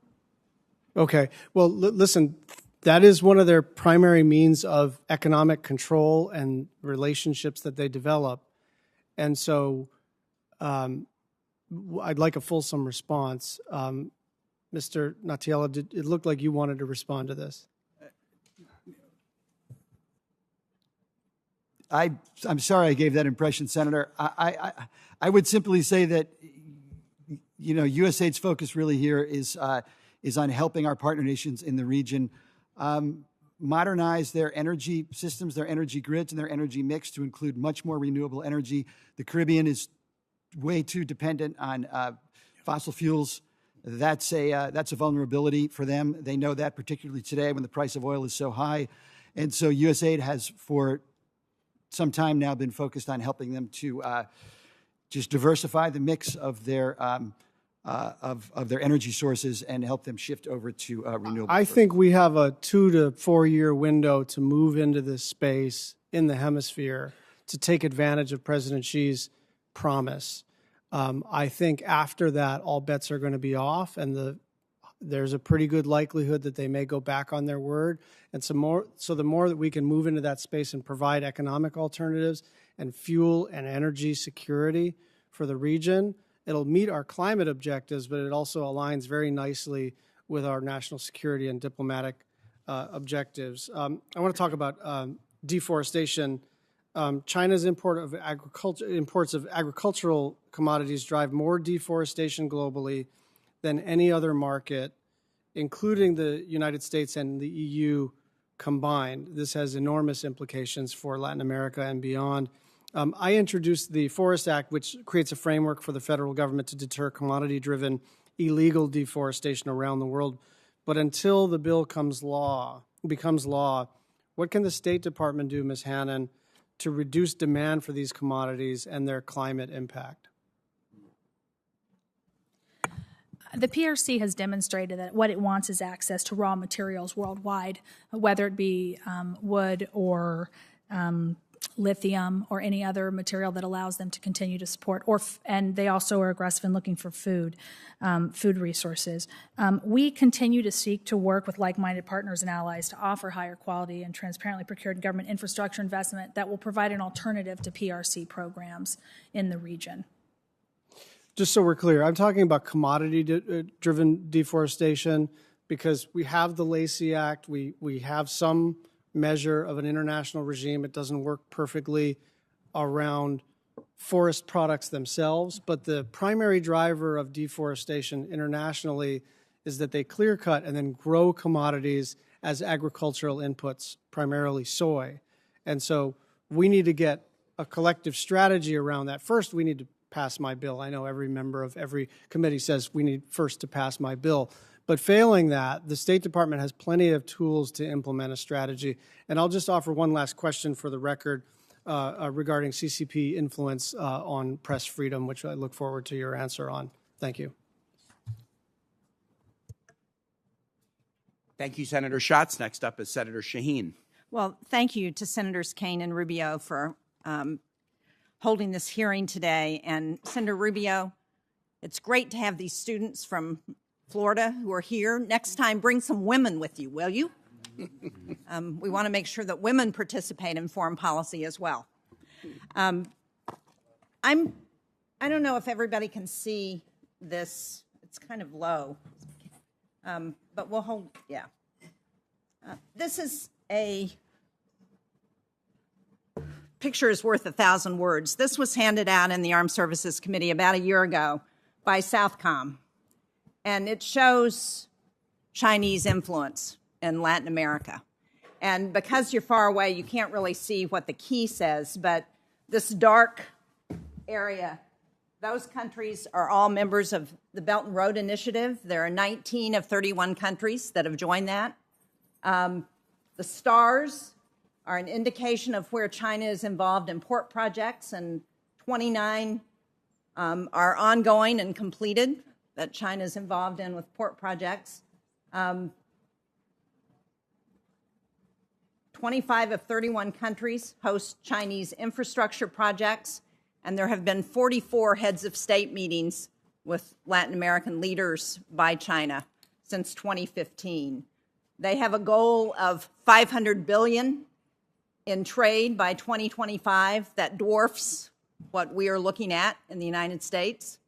Okay. Well, listen, that is one of their primary means of economic control and relationships that they develop. And so I'd like a fulsome response. Mr. Natiela, it looked like you wanted to respond to this. I'm sorry I gave that impression, Senator. I would simply say that, you know, USAID's focus really here is on helping our partner nations in the region modernize their energy systems, their energy grids, and their energy mix to include much more renewable energy. The Caribbean is way too dependent on fossil fuels. That's a vulnerability for them. They know that, particularly today when the price of oil is so high. And so USAID has, for some time now, been focused on helping them to just diversify the mix of their energy sources and help them shift over to renewable. I think we have a 2 to 4 year window to move into this space in the hemisphere to take advantage of President Xi's promise. I think after that, all bets are going to be off, and there's a pretty good likelihood that they may go back on their word. And so the more that we can move into that space and provide economic alternatives and fuel and energy security for the region, It'll meet our climate objectives, but it also aligns very nicely with our national security and diplomatic objectives. I want to talk about deforestation. China's imports of agricultural commodities drive more deforestation globally than any other market, including the United States and the EU combined. This has enormous implications for Latin America and beyond. I introduced the Forest Act, which creates a framework for the federal government to deter commodity-driven illegal deforestation around the world. But until the bill becomes law, what can the State Department do, Ms. Hannan, to reduce demand for these commodities and their climate impact? The PRC has demonstrated that what it wants is access to raw materials worldwide, whether it be wood or lithium or any other material that allows them to continue to support, and they also are aggressive in looking for food resources. We continue to seek to work with like-minded partners and allies to offer higher quality and transparently procured government infrastructure investment that will provide an alternative to PRC programs in the region. Just so we're clear, I'm talking about commodity-driven deforestation because we have the Lacey Act, we have some measure of an international regime. It doesn't work perfectly around forest products themselves, but the primary driver of deforestation internationally is that they clear cut and then grow commodities as agricultural inputs, primarily soy. And so we need to get a collective strategy around that. First, we need to pass my bill. I know every member of every committee says we need first to pass my bill. But failing that, the State Department has plenty of tools to implement a strategy. And I'll just offer one last question for the record regarding CCP influence on press freedom, which I look forward to your answer on. Thank you. Thank you, Senator Schatz. Next up is Senator Shaheen. Well, thank you to Senators Kaine and Rubio for holding this hearing today. And Senator Rubio, it's great to have these students from Florida who are here. Next time, bring some women with you, will you? We want to make sure that women participate in foreign policy as well. I don't know if everybody can see this. It's kind of low, but we'll hold, yeah. This is a picture is worth 1,000 words. This was handed out in the Armed Services Committee about a year ago by Southcom. And it shows Chinese influence in Latin America. And because you're far away, you can't really see what the key says, but this dark area, those countries are all members of the Belt and Road Initiative. There are 19 of 31 countries that have joined that. The stars are an indication of where China is involved in port projects, and 29 are ongoing and completed that China is involved in with port projects. 25 of 31 countries host Chinese infrastructure projects, and there have been 44 heads of state meetings with Latin American leaders by China since 2015. They have a goal of $500 billion in trade by 2025 that dwarfs what we are looking at in the United States.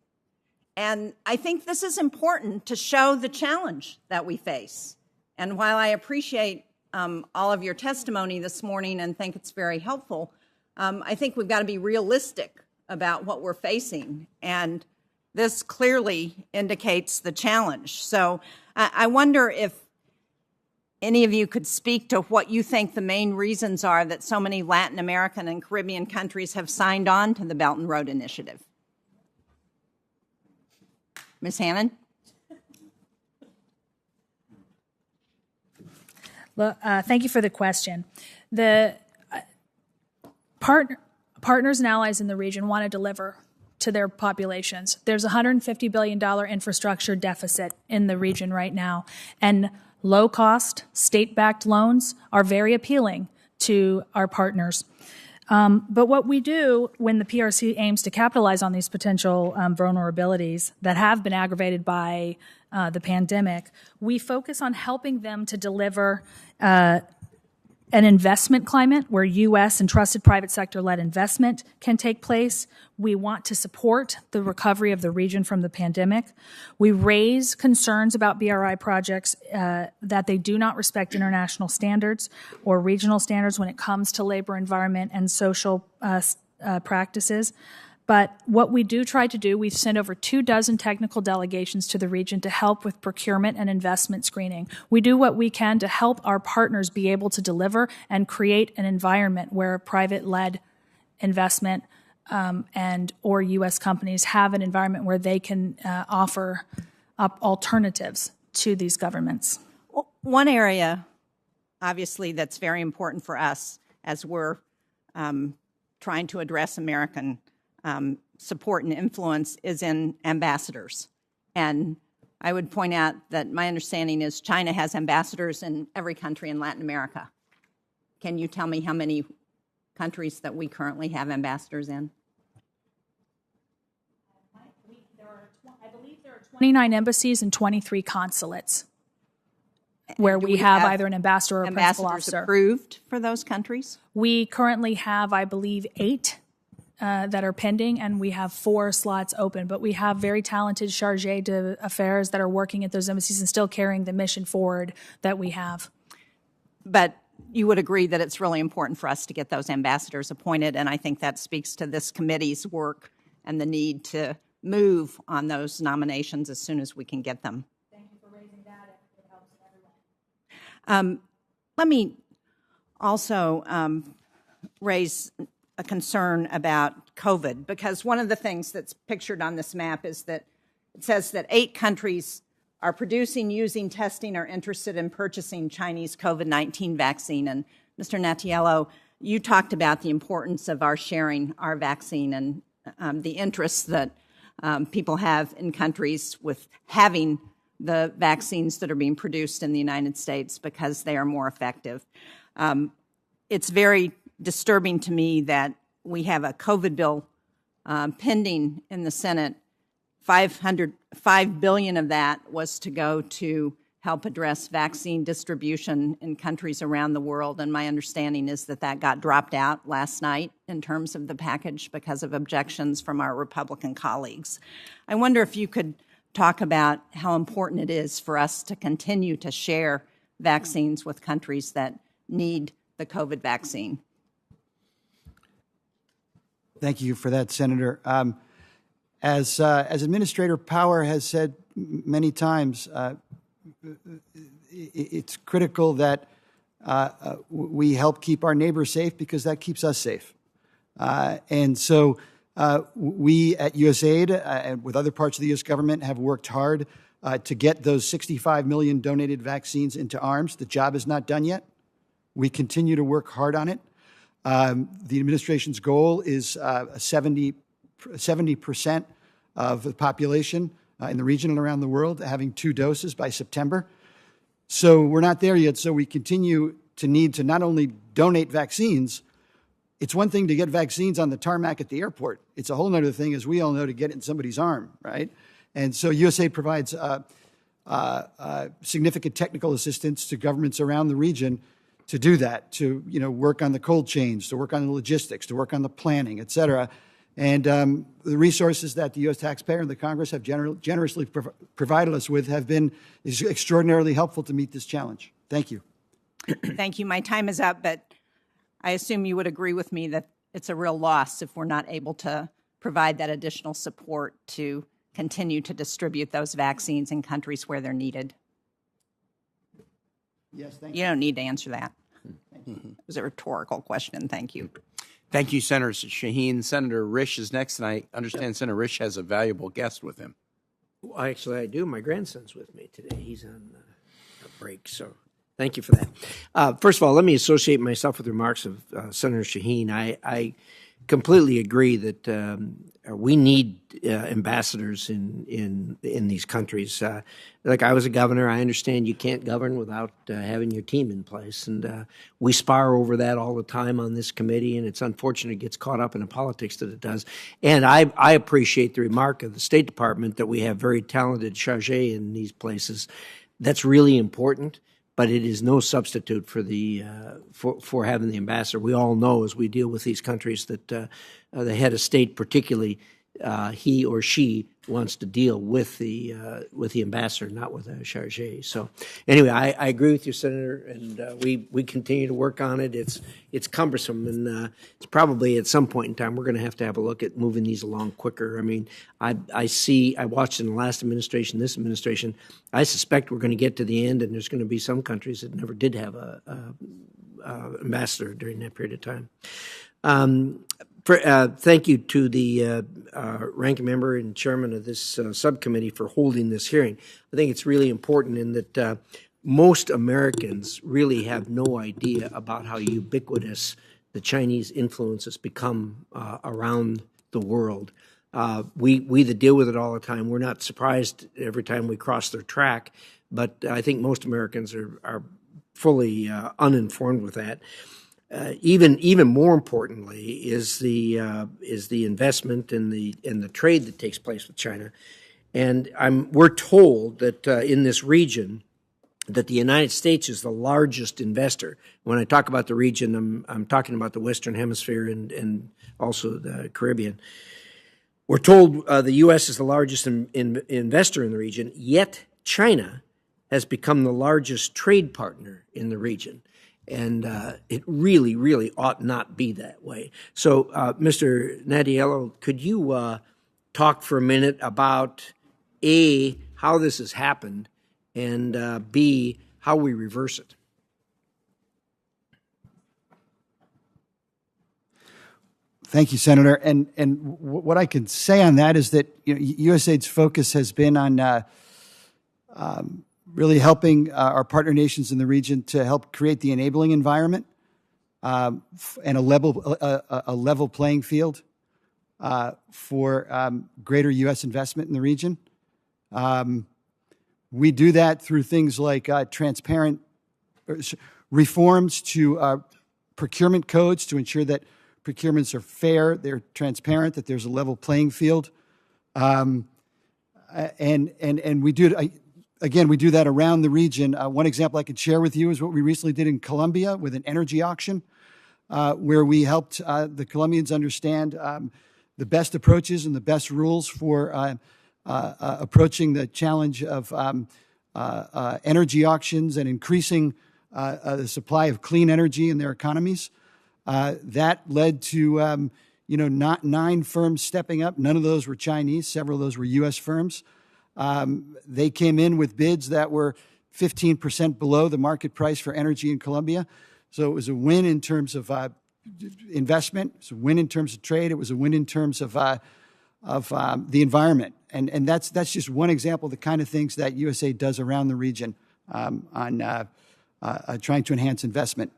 And I think this is important to show the challenge that we face. And while I appreciate all of your testimony this morning and think it's very helpful, I think we've got to be realistic about what we're facing. And this clearly indicates the challenge. So I wonder if any of you could speak to what you think the main reasons are that so many Latin American and Caribbean countries have signed on to the Belt and Road Initiative. Ms. Hannan? Well, thank you for the question. The partners and allies in the region want to deliver to their populations. There's a $150 billion infrastructure deficit in the region right now, and low-cost, state-backed loans are very appealing to our partners. But what we do when the PRC aims to capitalize on these potential vulnerabilities that have been aggravated by the pandemic, we focus on helping them to deliver an investment climate where U.S. and trusted private sector-led investment can take place. We want to support the recovery of the region from the pandemic. We raise concerns about BRI projects that they do not respect international standards or regional standards when it comes to labor, environment, and social practices. But what we do try to do, we've sent over 24 technical delegations to the region to help with procurement and investment screening. We do what we can to help our partners be able to deliver and create an environment where private-led investment and or U.S. companies have an environment where they can offer up alternatives to these governments. One area, obviously, that's very important for us as we're trying to address American support and influence is in ambassadors. And I would point out that my understanding is China has ambassadors in every country in Latin America. Can you tell me how many countries that we currently have ambassadors in? I believe there are 29 embassies and 23 consulates where we have either an ambassador or a principal ambassadors officer. Approved for those countries? We currently have, I believe, 8 that are pending, and we have 4 slots open. But we have very talented chargé d'affaires that are working at those embassies and still carrying the mission forward that we have. But you would agree that it's really important for us to get those ambassadors appointed, and I think that speaks to this committee's work and the need to move on those nominations as soon as we can get them. Thank you for raising that. It helps everyone. Let me also raise a concern about COVID, because one of the things that's pictured on this map is that it says that 8 countries are producing, using, testing, or interested in purchasing Chinese COVID-19 vaccine. And Mr. Nattiello, you talked about the importance of our sharing our vaccine and the interests that people have in countries with having the vaccines that are being produced in the United States because they are more effective. It's very disturbing to me that we have a COVID bill pending in the Senate. $5 billion of that was to go to help address vaccine distribution in countries around the world, and my understanding is that that got dropped out last night in terms of the package because of objections from our Republican colleagues. I wonder if you could talk about how important it is for us to continue to share vaccines with countries that need the COVID vaccine. Thank you for that, Senator. As Administrator Power has said many times, it's critical that we help keep our neighbors safe because that keeps us safe. And so we at USAID and with other parts of the U.S. government have worked hard to get those 65 million donated vaccines into arms. The job is not done yet. We continue to work hard on it. The administration's goal is 70% of the population in the region and around the world having 2 doses by September. So we're not there yet. So we continue to need to not only donate vaccines. It's one thing to get vaccines on the tarmac at the airport. It's a whole other thing, as we all know, to get it in somebody's arm, right? And so USAID provides significant technical assistance to governments around the region to do that, to work on the cold chains, to work on the logistics, to work on the planning, et cetera. And the resources that the U.S. taxpayer and the Congress have generously provided us with have been extraordinarily helpful to meet this challenge. Thank you. Thank you. My time is up, but I assume you would agree with me that it's a real loss if we're not able to provide that additional support to continue to distribute those vaccines in countries where they're needed. Yes, thank you. You don't need to answer that. It was a rhetorical question. Thank you. Thank you, Senator Shaheen. Senator Risch is next, and I understand Senator Risch has a valuable guest with him. Well, actually, I do. My grandson's with me today. He's on a break, so thank you for that. First of all, let me associate myself with the remarks of Senator Shaheen. I completely agree that we need ambassadors in these countries. Like I was a governor, I understand you can't govern without having your team in place, and we spar over that all the time on this committee, and it's unfortunate it gets caught up in the politics that it does. And I appreciate the remark of the State Department that we have very talented chargé in these places. That's really important. but it is no substitute for the for having the ambassador. We all know as we deal with these countries that the head of state, particularly, he or she wants to deal with the ambassador, not with a chargé. So, anyway, I agree with you, Senator, and we continue to work on it. It's cumbersome, and it's probably at some point in time we're going to have a look at moving these along quicker. I mean, I watched in the last administration, this administration. I suspect we're going to get to the end, and there's going to be some countries that never did have a ambassador during that period of time. Thank you to the ranking member and chairman of this subcommittee for holding this hearing. I think it's really important in that most Americans really have no idea about how ubiquitous the Chinese influence has become around the world. We that deal with it all the time, we're not surprised every time we cross their track, but I think most Americans are fully uninformed with that. Even more importantly is the investment and the trade that takes place with China, and we're told that in this region that the United States is the largest investor. When I talk about the region, I'm talking about the Western Hemisphere and also the Caribbean. We're told the U.S. is the largest investor in the region, yet China has become the largest trade partner in the region. And it really, really ought not be that way. So, Mr. Nadiello, could you talk for a minute about, A, how this has happened, and B, how we reverse it? Thank you, Senator. And what I can say on that is that USAID's focus has been on really helping our partner nations in the region to help create the enabling environment and a level playing field for greater U.S. investment in the region. We do that through things like transparent reforms to procurement codes to ensure that procurements are fair, they're transparent, that there's a level playing field, and we do it. Again, we do that around the region. One example I could share with you is what we recently did in Colombia with an energy auction, where we helped the Colombians understand the best approaches and the best rules for approaching the challenge of energy auctions and increasing the supply of clean energy in their economies. That led to not 9 firms stepping up. None of those were Chinese. Several of those were U.S. firms. They came in with bids that were 15% below the market price for energy in Colombia. So it was a win in terms of investment. It was a win in terms of trade. It was a win in terms of the environment. And that's just one example of the kind of things that USA does around the region on trying to enhance investment.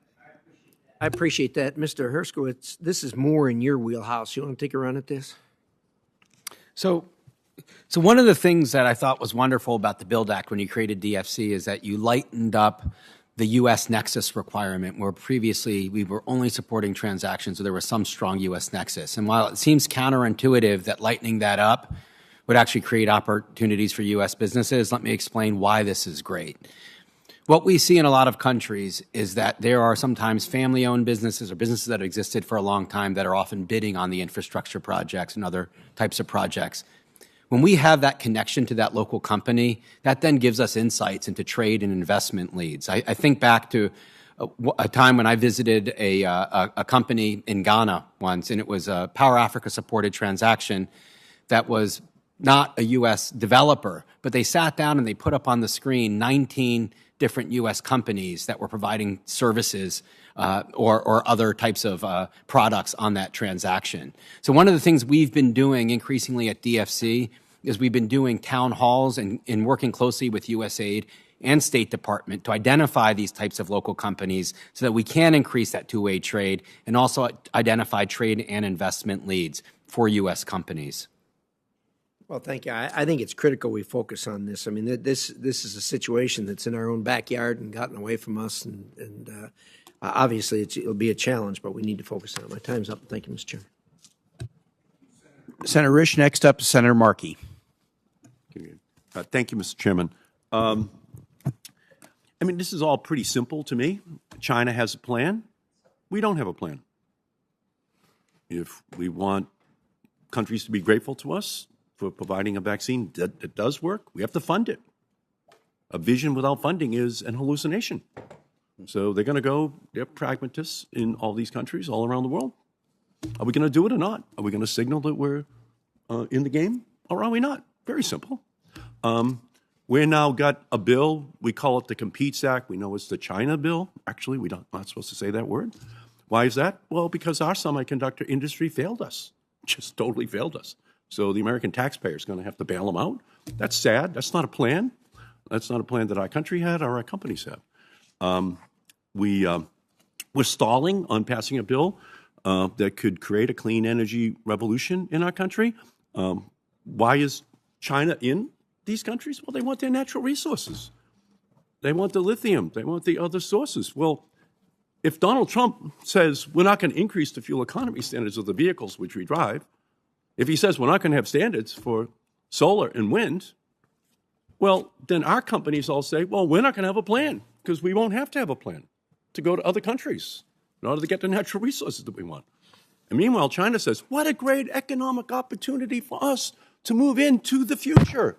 I appreciate that. Mr. Herzkowitz, this is more in your wheelhouse. You want to take a run at this? So one of the things that I thought was wonderful about the BUILD Act when you created DFC is that you lightened up the U.S. nexus requirement, where previously we were only supporting transactions where there was some strong U.S. nexus. And while it seems counterintuitive that lightening that up would actually create opportunities for U.S. businesses, let me explain why this is great. What we see in a lot of countries is that there are sometimes family-owned businesses or businesses that have existed for a long time that are often bidding on the infrastructure projects and other types of projects. When we have that connection to that local company, that then gives us insights into trade and investment leads. I think back to a time when I visited a company in Ghana once, and it was a Power Africa supported transaction that was not a U.S. developer, but they sat down and they put up on the screen 19 different U.S. companies that were providing services or other types of products on that transaction. So one of the things we've been doing increasingly at DFC is we've been doing town halls and working closely with USAID and State Department to identify these types of local companies so that we can increase that two-way trade and also identify trade and investment leads for U.S. companies. Well, thank you. I think it's critical we focus on this. I mean, this is a situation that's in our own backyard and gotten away from us, and obviously it'll be a challenge, but we need to focus on it. My time's up. Thank you, Mr. Chairman. Senator Risch, next up is Senator Markey. Thank you, Mr. Chairman. I mean, this is all pretty simple to me. China has a plan. We don't have a plan. If we want countries to be grateful to us for providing a vaccine that does work, we have to fund it. A vision without funding is an hallucination. So they're going to go, they're pragmatists in all these countries all around the world. Are we going to do it or not? Are we going to signal that we're in the game or are we not? Very simple. We now got a bill, we call it the Competes Act. We know it's the China bill. Actually, we're not supposed to say that word. Why is that? Well, because our semiconductor industry failed us, just totally failed us. So the American taxpayer is going to have to bail them out. That's sad. That's not a plan. That's not a plan that our country had or our companies have. We're stalling on passing a bill that could create a clean energy revolution in our country. Why is China in these countries? Well, they want their natural resources. They want the lithium. They want the other sources. Well, if Donald Trump says we're not going to increase the fuel economy standards of the vehicles which we drive, if he says we're not going to have standards for solar and wind, well, then our companies all say, well, we're not going to have a plan because we won't have to have a plan to go to other countries in order to get the natural resources that we want. And meanwhile, China says, what a great economic opportunity for us to move into the future.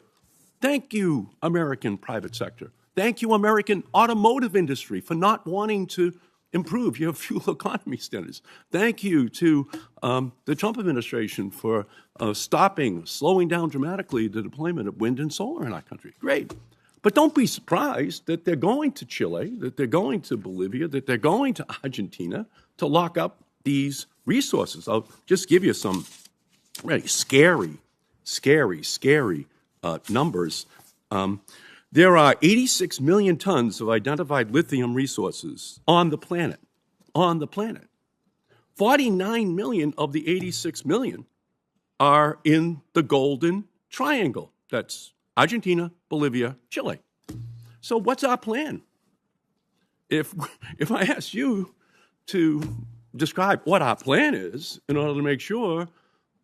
Thank you, American private sector. Thank you, American automotive industry, for not wanting to improve your fuel economy standards. Thank you to the Trump administration for slowing down dramatically the deployment of wind and solar in our country. Great. But don't be surprised that they're going to Chile, that they're going to Bolivia, that they're going to Argentina to lock up these resources. I'll just give you some really scary numbers. There are 86 million tons of identified lithium resources on the planet. 49 million of the 86 million are in the Golden Triangle. That's Argentina, Bolivia, Chile. So what's our plan? If I ask you to describe what our plan is in order to make sure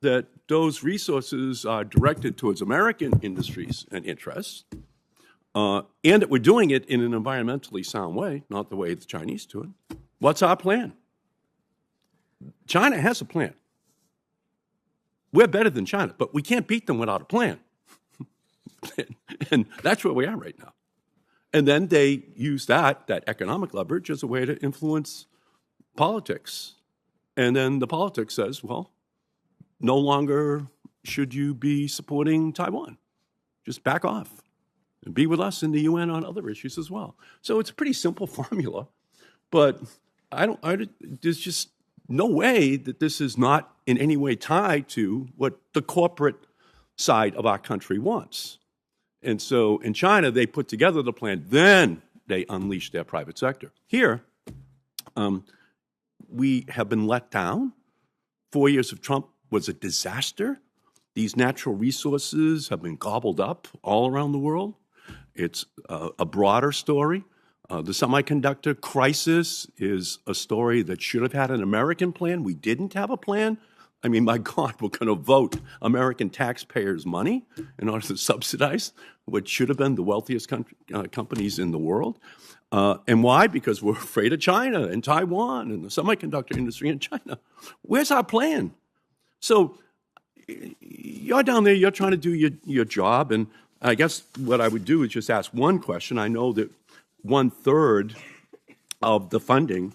that those resources are directed towards American industries and interests, and that we're doing it in an environmentally sound way, not the way the Chinese do it, what's our plan? China has a plan. We're better than China, but we can't beat them without a plan. And that's where we are right now. And then they use that economic leverage as a way to influence politics. And then the politics says, well, no longer should you be supporting Taiwan. Just back off and be with us in the UN on other issues as well. So it's a pretty simple formula, but there's just no way that this is not in any way tied to what the corporate side of our country wants. And so in China, they put together the plan, then they unleash their private sector. Here, we have been let down. 4 years of Trump was a disaster. These natural resources have been gobbled up all around the world. It's a broader story. The semiconductor crisis is a story that should have had an American plan. We didn't have a plan. I mean, my God, we're going to vote American taxpayers' money in order to subsidize what should have been the wealthiest companies in the world. And why? Because we're afraid of China and Taiwan and the semiconductor industry in China. Where's our plan? So you're down there, you're trying to do your job, and I guess what I would do is just ask one question. I know that 1/3 of the funding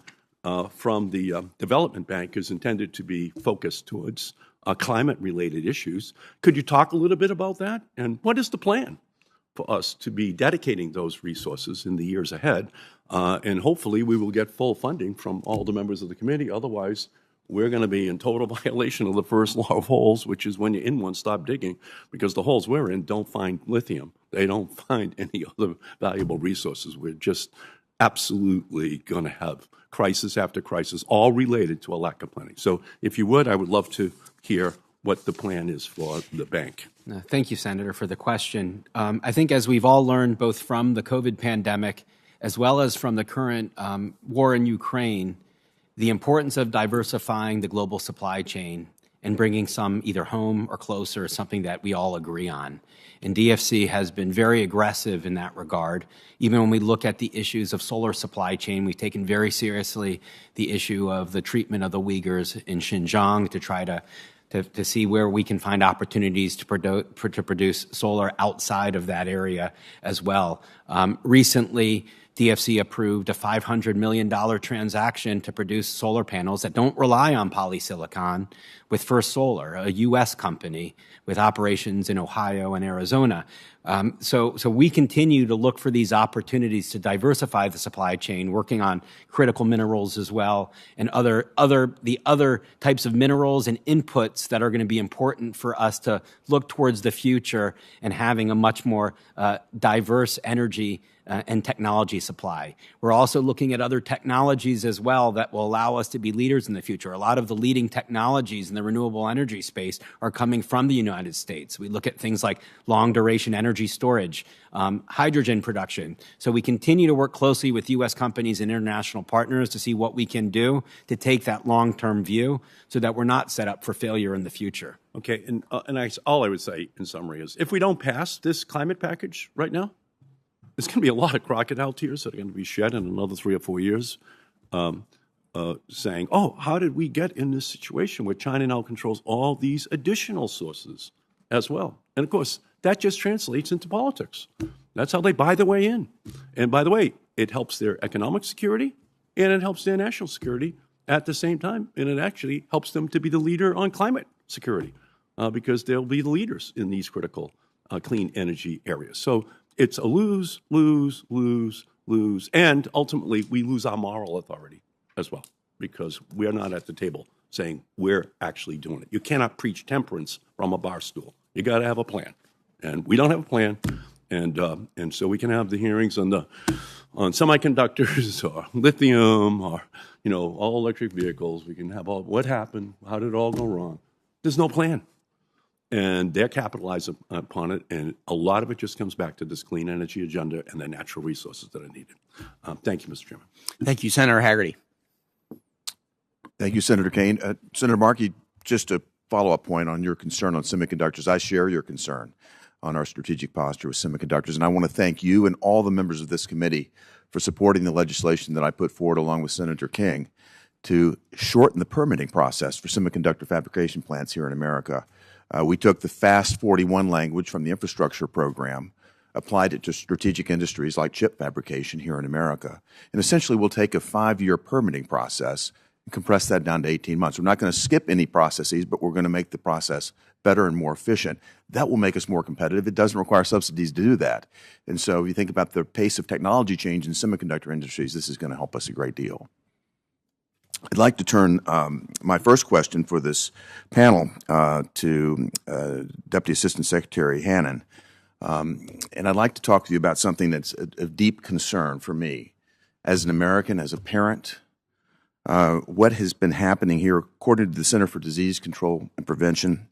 from the Development Bank is intended to be focused towards climate-related issues. Could you talk a little bit about that? And what is the plan for us to be dedicating those resources in the years ahead? And hopefully we will get full funding from all the members of the committee. Otherwise, we're going to be in total violation of the first law of holes, which is when you're in one, stop digging, because the holes we're in don't find lithium. They don't find any other valuable resources. We're just absolutely going to have crisis after crisis, all related to a lack of planning. So if you would, I would love to hear what the plan is for the bank. Thank you, Senator, for the question. I think as we've all learned, both from the COVID pandemic as well as from the current war in Ukraine, the importance of diversifying the global supply chain and bringing some either home or closer is something that we all agree on. And DFC has been very aggressive in that regard. Even when we look at the issues of solar supply chain, we've taken very seriously the issue of the treatment of the Uyghurs in Xinjiang to try to see where we can find opportunities to produce solar outside of that area as well. Recently, DFC approved a $500 million transaction to produce solar panels that don't rely on polysilicon with First Solar, a U.S. company with operations in Ohio and Arizona. So we continue to look for these opportunities to diversify the supply chain, working on critical minerals as well, and the other types of minerals and inputs that are going to be important for us to look towards the future and having a much more diverse energy and technology supply. We're also looking at other technologies as well that will allow us to be leaders in the future. A lot of the leading technologies in the renewable energy space are coming from the United States. We look at things like long-duration energy storage, hydrogen production. So we continue to work closely with U.S. companies and international partners to see what we can do to take that long-term view so that we're not set up for failure in the future. Okay, and all I would say in summary is if we don't pass this climate package right now, there's going to be a lot of crocodile tears that are going to be shed in another 3 or 4 years saying, oh, how did we get in this situation where China now controls all these additional sources as well? And, of course, that just translates into politics. That's how they buy their way in. And, by the way, it helps their economic security and it helps their national security at the same time. And it actually helps them to be the leader on climate security because they'll be the leaders in these critical clean energy areas. So it's a lose, lose, lose, lose. And ultimately, we lose our moral authority as well because we're not at the table saying we're actually doing it. You cannot preach temperance from a bar stool. You got to have a plan. And we don't have a plan. And so we can have the hearings on semiconductors or lithium or, all electric vehicles. We can have all what happened, how did it all go wrong? There's no plan. And they're capitalizing upon it, and a lot of it just comes back to this clean energy agenda and the natural resources that are needed. Thank you, Mr. Chairman. Thank you, Senator Haggerty. Thank you, Senator Kane. Senator Markey, just a follow-up point on your concern on semiconductors. I share your concern on our strategic posture with semiconductors, and I want to thank you and all the members of this committee for supporting the legislation that I put forward along with Senator King to shorten the permitting process for semiconductor fabrication plants here in America. We took the FAST 41 language from the infrastructure program, applied it to strategic industries like chip fabrication here in America, and essentially we'll take a 5-year permitting process and compress that down to 18 months. We're not going to skip any processes, but we're going to make the process better and more efficient. That will make us more competitive. It doesn't require subsidies to do that. And so if you think about the pace of technology change in semiconductor industries, this is going to help us a great deal. I'd like to turn my first question for this panel to Deputy Assistant Secretary Hannan. And I'd like to talk to you about something that's of deep concern for me as an American, as a parent. What has been happening here, according to the Center for Disease Control and Prevention,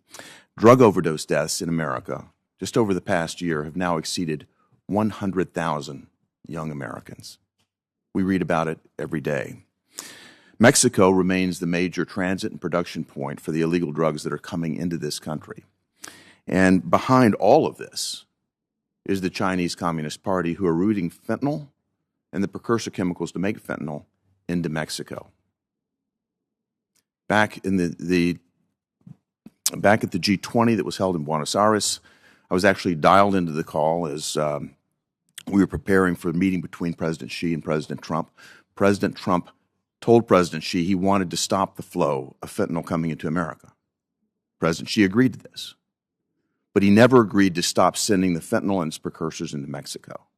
drug overdose deaths in America just over the past year have now exceeded 100,000 young Americans. We read about it every day. Mexico remains the major transit and production point for the illegal drugs that are coming into this country. And behind all of this is the Chinese Communist Party, who are routing fentanyl and the precursor chemicals to make fentanyl into Mexico. Back in back at the G20 that was held in Buenos Aires, I was actually dialed into the call as we were preparing for a meeting between President Xi and President Trump. President Trump told President Xi he wanted to stop the flow of fentanyl coming into America. President Xi agreed to this, but he never agreed to stop sending the fentanyl and its precursors into Mexico.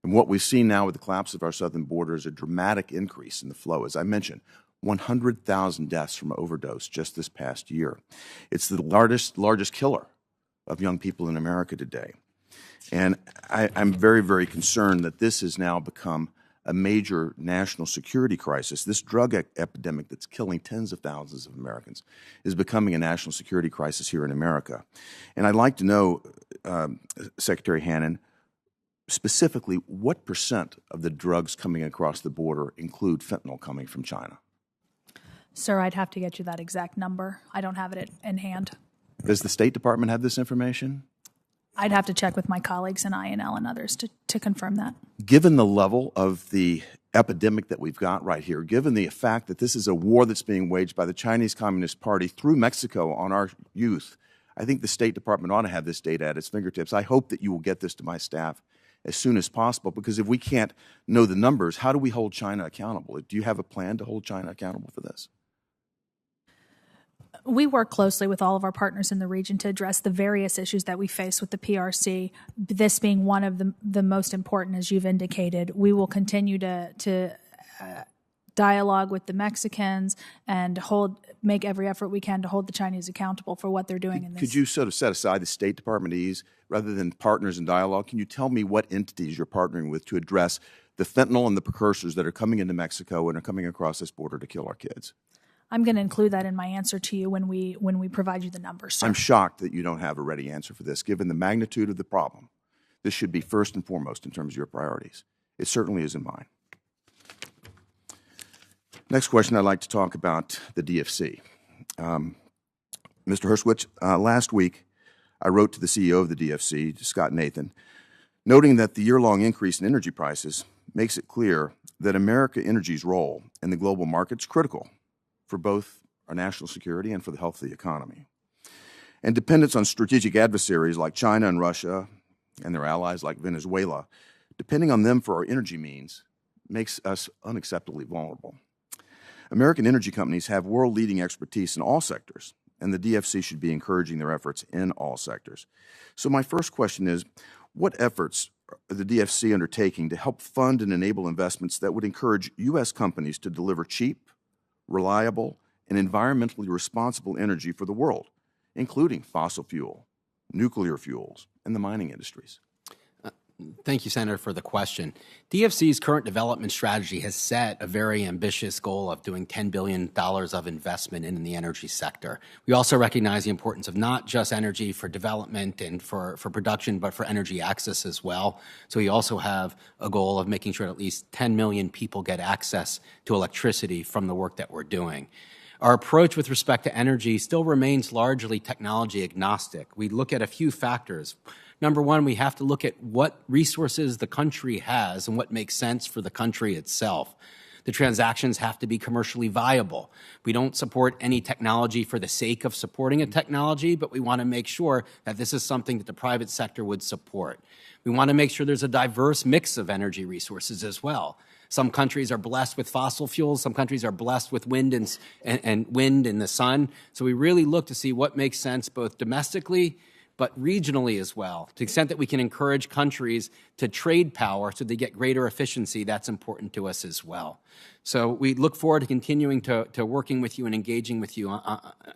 And what we've seen now with the collapse of our southern border is a dramatic increase in the flow. As I mentioned, 100,000 deaths from overdose just this past year. It's the largest killer of young people in America today. And I'm very, very concerned that this has now become a major national security crisis. This drug epidemic that's killing tens of thousands of Americans is becoming a national security crisis here in America. And I'd like to know, Secretary Hannan, specifically, what % of the drugs coming across the border include fentanyl coming from China? Sir, I'd have to get you that exact number. I don't have it in hand. Does the State Department have this information? I'd have to check with my colleagues in INL and others to confirm that. Given the level of the epidemic that we've got right here, given the fact that this is a war that's being waged by the Chinese Communist Party through Mexico on our youth, I think the State Department ought to have this data at its fingertips. I hope that you will get this to my staff as soon as possible, because if we can't know the numbers, how do we hold China accountable? Do you have a plan to hold China accountable for this? We work closely with all of our partners in the region to address the various issues that we face with the PRC, this being one of the most important, as you've indicated. We will continue to dialogue with the Mexicans and make every effort we can to hold the Chinese accountable for what they're doing in this. Could you sort of set aside the State Department ease rather than partners in dialogue? Can you tell me what entities you're partnering with to address the fentanyl and the precursors that are coming into Mexico and are coming across this border to kill our kids? I'm going to include that in my answer to you when we provide you the numbers, sir. I'm shocked that you don't have a ready answer for this. Given the magnitude of the problem, this should be first and foremost in terms of your priorities. It certainly is in mine. Next question, I'd like to talk about the DFC. Mr. Herzkowitz, last week I wrote to the CEO of the DFC, Scott Nathan, noting that the year-long increase in energy prices makes it clear that American energy's role in the global market is critical for both our national security and for the health of the economy. And dependence on strategic adversaries like China and Russia and their allies like Venezuela, depending on them for our energy means, makes us unacceptably vulnerable. American energy companies have world-leading expertise in all sectors, and the DFC should be encouraging their efforts in all sectors. So my first question is, what efforts are the DFC undertaking to help fund and enable investments that would encourage U.S. companies to deliver cheap, reliable, and environmentally responsible energy for the world, including fossil fuel, nuclear fuels, and the mining industries? Thank you, Senator, for the question. DFC's current development strategy has set a very ambitious goal of doing $10 billion of investment in the energy sector. We also recognize the importance of not just energy for development and for production, but for energy access as well. So we also have a goal of making sure at least 10 million people get access to electricity from the work that we're doing. Our approach with respect to energy still remains largely technology agnostic. We look at a few factors. Number one, we have to look at what resources the country has and what makes sense for the country itself. The transactions have to be commercially viable. We don't support any technology for the sake of supporting a technology, but we want to make sure that this is something that the private sector would support. We want to make sure there's a diverse mix of energy resources as well. Some countries are blessed with fossil fuels. Some countries are blessed with wind and wind and the sun. So we really look to see what makes sense both domestically but regionally as well. To the extent that we can encourage countries to trade power so they get greater efficiency, that's important to us as well. So we look forward to continuing to working with you and engaging with you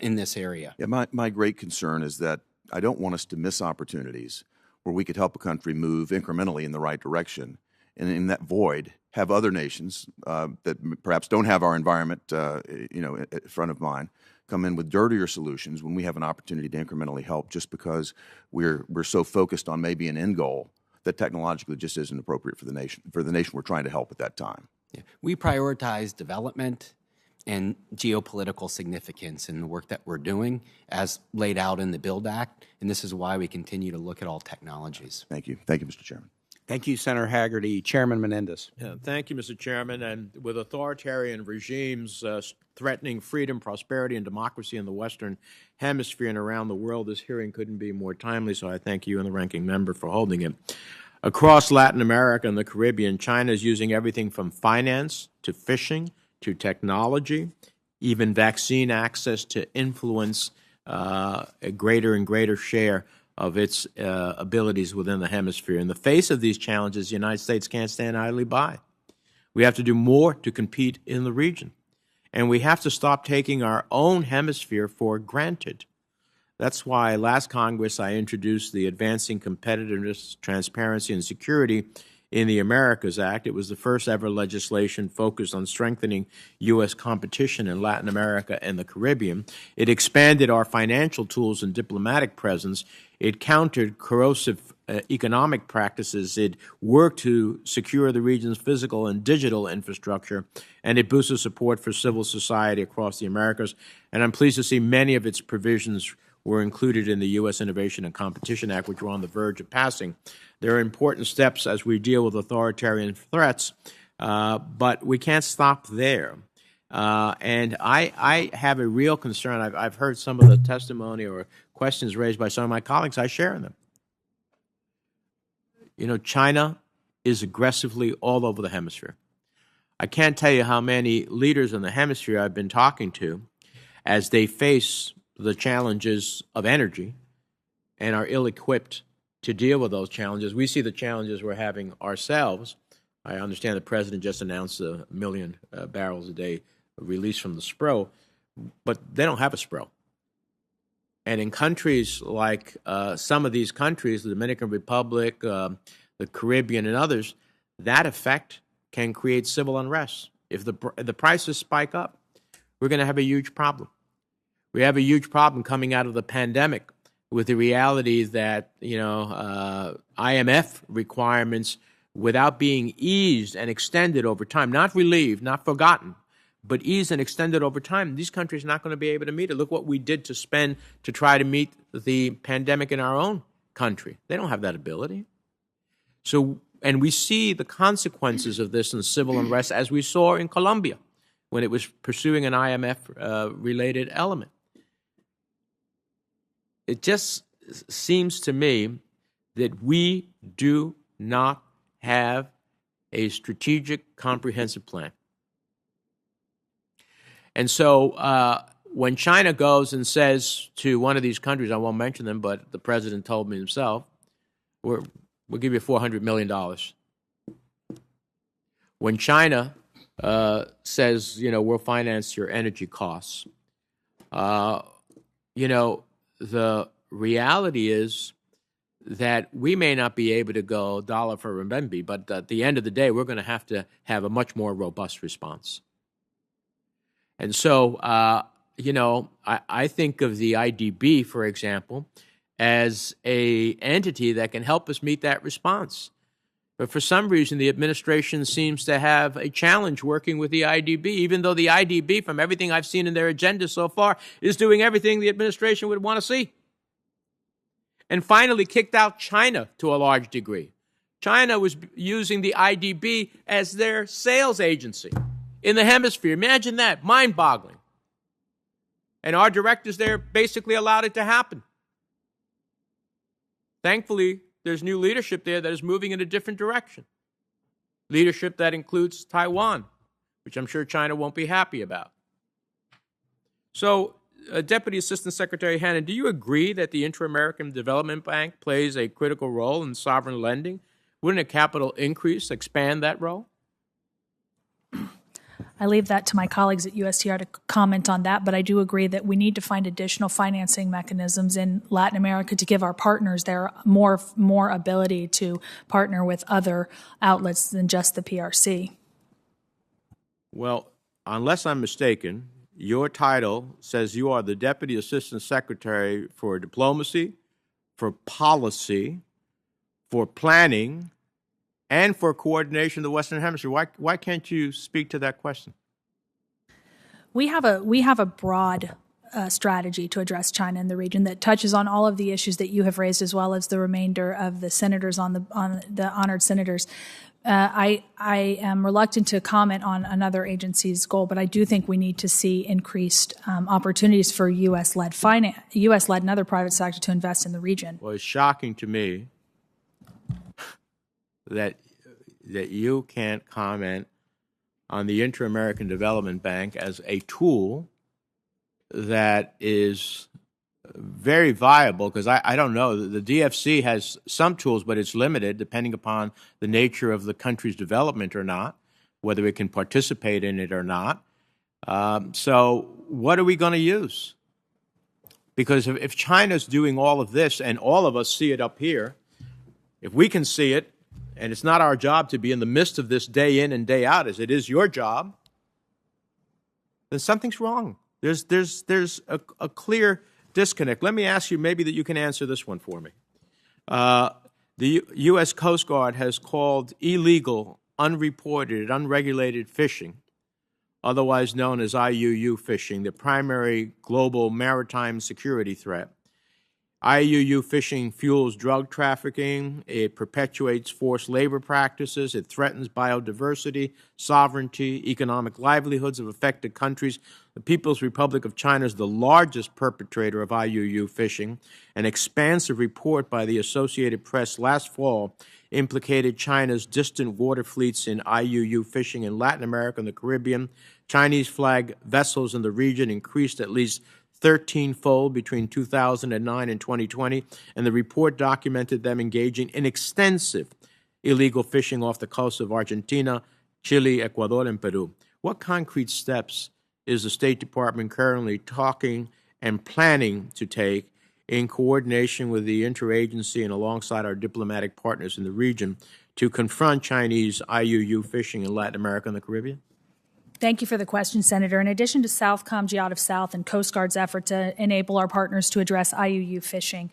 in this area. Yeah, my great concern is that I don't want us to miss opportunities where we could help a country move incrementally in the right direction, and in that void have other nations that perhaps don't have our environment in front of mind come in with dirtier solutions when we have an opportunity to incrementally help, just because we're so focused on maybe an end goal that technologically just isn't appropriate for the nation we're trying to help at that time. Yeah. We prioritize development and geopolitical significance in the work that we're doing as laid out in the BUILD Act, and this is why we continue to look at all technologies. Thank you. Thank you, Mr. Chairman. Thank you, Senator Haggerty. Chairman Menendez. Thank you, Mr. Chairman. And with authoritarian regimes threatening freedom, prosperity, and democracy in the Western Hemisphere and around the world, this hearing couldn't be more timely, so I thank you and the ranking member for holding it. Across Latin America and the Caribbean, China is using everything from finance to fishing to technology, even vaccine access, to influence a greater and greater share of its abilities within the hemisphere. In the face of these challenges, the United States can't stand idly by. We have to do more to compete in the region. And we have to stop taking our own hemisphere for granted. That's why last Congress I introduced the Advancing Competitiveness, Transparency, and Security in the Americas Act. It was the first ever legislation focused on strengthening U.S. competition in Latin America and the Caribbean. It expanded our financial tools and diplomatic presence It countered corrosive economic practices. It worked to secure the region's physical and digital infrastructure, and it boosted support for civil society across the Americas. And I'm pleased to see many of its provisions were included in the U.S. Innovation and Competition Act, which we're on the verge of passing. There are important steps as we deal with authoritarian threats, but we can't stop there. And I have a real concern. I've heard some of the testimony or questions raised by some of my colleagues. I share in them. You know, China is aggressively all over the hemisphere. I can't tell you how many leaders in the hemisphere I've been talking to as they face the challenges of energy and are ill-equipped to deal with those challenges. We see the challenges we're having ourselves. I understand the president just announced 1 million barrels a day release from the SPRO, but they don't have a SPRO. And in countries like some of these countries, the Dominican Republic, the Caribbean, and others, that effect can create civil unrest. If the prices spike up, we're going to have a huge problem. We have a huge problem coming out of the pandemic with the reality that, IMF requirements, without being eased and extended over time, not relieved, not forgotten, but eased and extended over time, these countries are not going to be able to meet it. Look what we did to spend to try to meet the pandemic in our own country. They don't have that ability. So, and we see the consequences of this in civil unrest, as we saw in Colombia when it was pursuing an IMF-related element. It just seems to me that we do not have a strategic, comprehensive plan. And so when China goes and says to one of these countries, I won't mention them, but the president told me himself, we'll give you $400 million. When China says, we'll finance your energy costs, the reality is that we may not be able to go dollar for renminbi, but at the end of the day, we're going to have a much more robust response. And so, I think of the IDB, for example, as an entity that can help us meet that response. But for some reason, the administration seems to have a challenge working with the IDB, even though the IDB, from everything I've seen in their agenda so far, is doing everything the administration would want to see. And finally, kicked out China to a large degree. China was using the IDB as their sales agency in the hemisphere. Imagine that, mind-boggling. And our directors there basically allowed it to happen. Thankfully, there's new leadership there that is moving in a different direction. Leadership that includes Taiwan, which I'm sure China won't be happy about. So, Deputy Assistant Secretary Hannan, do you agree that the Inter-American Development Bank plays a critical role in sovereign lending? Wouldn't a capital increase expand that role? I leave that to my colleagues at USTR to comment on that, but I do agree that we need to find additional financing mechanisms in Latin America to give our partners there more ability to partner with other outlets than just the PRC. Well, unless I'm mistaken, your title says you are the Deputy Assistant Secretary for Diplomacy, for Policy, for Planning, and for Coordination of the Western Hemisphere. Why can't you speak to that question? We have a broad strategy to address China in the region that touches on all of the issues that you have raised, as well as the remainder of the senators on the honored senators. I am reluctant to comment on another agency's goal, but I do think we need to see increased opportunities for U.S.-led and other private sector to invest in the region. Well, it's shocking to me that you can't comment on the Inter-American Development Bank as a tool that is very viable, because I don't know, the DFC has some tools, but it's limited depending upon the nature of the country's development or not, whether it can participate in it or not. So what are we going to use? Because if China's doing all of this and all of us see it up here, if we can see it, and it's not our job to be in the midst of this day in and day out, as it is your job, then something's wrong. There's a clear disconnect. Let me ask you, maybe that you can answer this one for me. The U.S. Coast Guard has called illegal, unreported, unregulated fishing, otherwise known as IUU fishing, the primary global maritime security threat. IUU fishing fuels drug trafficking, it perpetuates forced labor practices, it threatens biodiversity, sovereignty, economic livelihoods of affected countries. The People's Republic of China is the largest perpetrator of IUU fishing. An expansive report by the Associated Press last fall implicated China's distant water fleets in IUU fishing in Latin America and the Caribbean. Chinese flag vessels in the region increased at least 13-fold between 2009 and 2020, and the report documented them engaging in extensive illegal fishing off the coast of Argentina, Chile, Ecuador, and Peru. What concrete steps is the State Department currently talking and planning to take in coordination with the interagency and alongside our diplomatic partners in the region to confront Chinese IUU fishing in Latin America and the Caribbean? Thank you for the question, Senator. In addition to Southcom, Geodt of South, and Coast Guard's effort to enable our partners to address IUU fishing,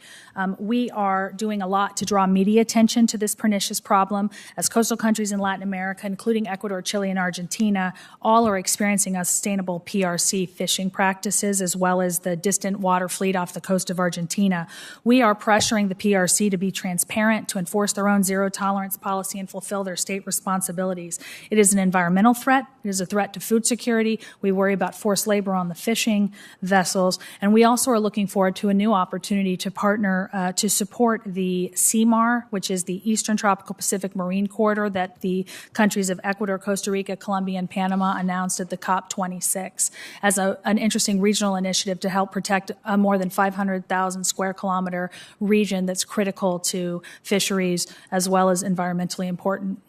we are doing a lot to draw media attention to this pernicious problem, as coastal countries in Latin America, including Ecuador, Chile, and Argentina, all are experiencing unsustainable PRC fishing practices, as well as the distant water fleet off the coast of Argentina. We are pressuring the PRC to be transparent, to enforce their own zero-tolerance policy, and fulfill their state responsibilities. It is an environmental threat. It is a threat to food security. We worry about forced labor on the fishing vessels. And we also are looking forward to a new opportunity to partner to support the CMAR, which is the Eastern Tropical Pacific Marine Corridor that the countries of Ecuador, Costa Rica, Colombia, and Panama announced at the COP26 as an interesting regional initiative to help protect a more than 500,000 square kilometer region that's critical to fisheries as well as environmentally important.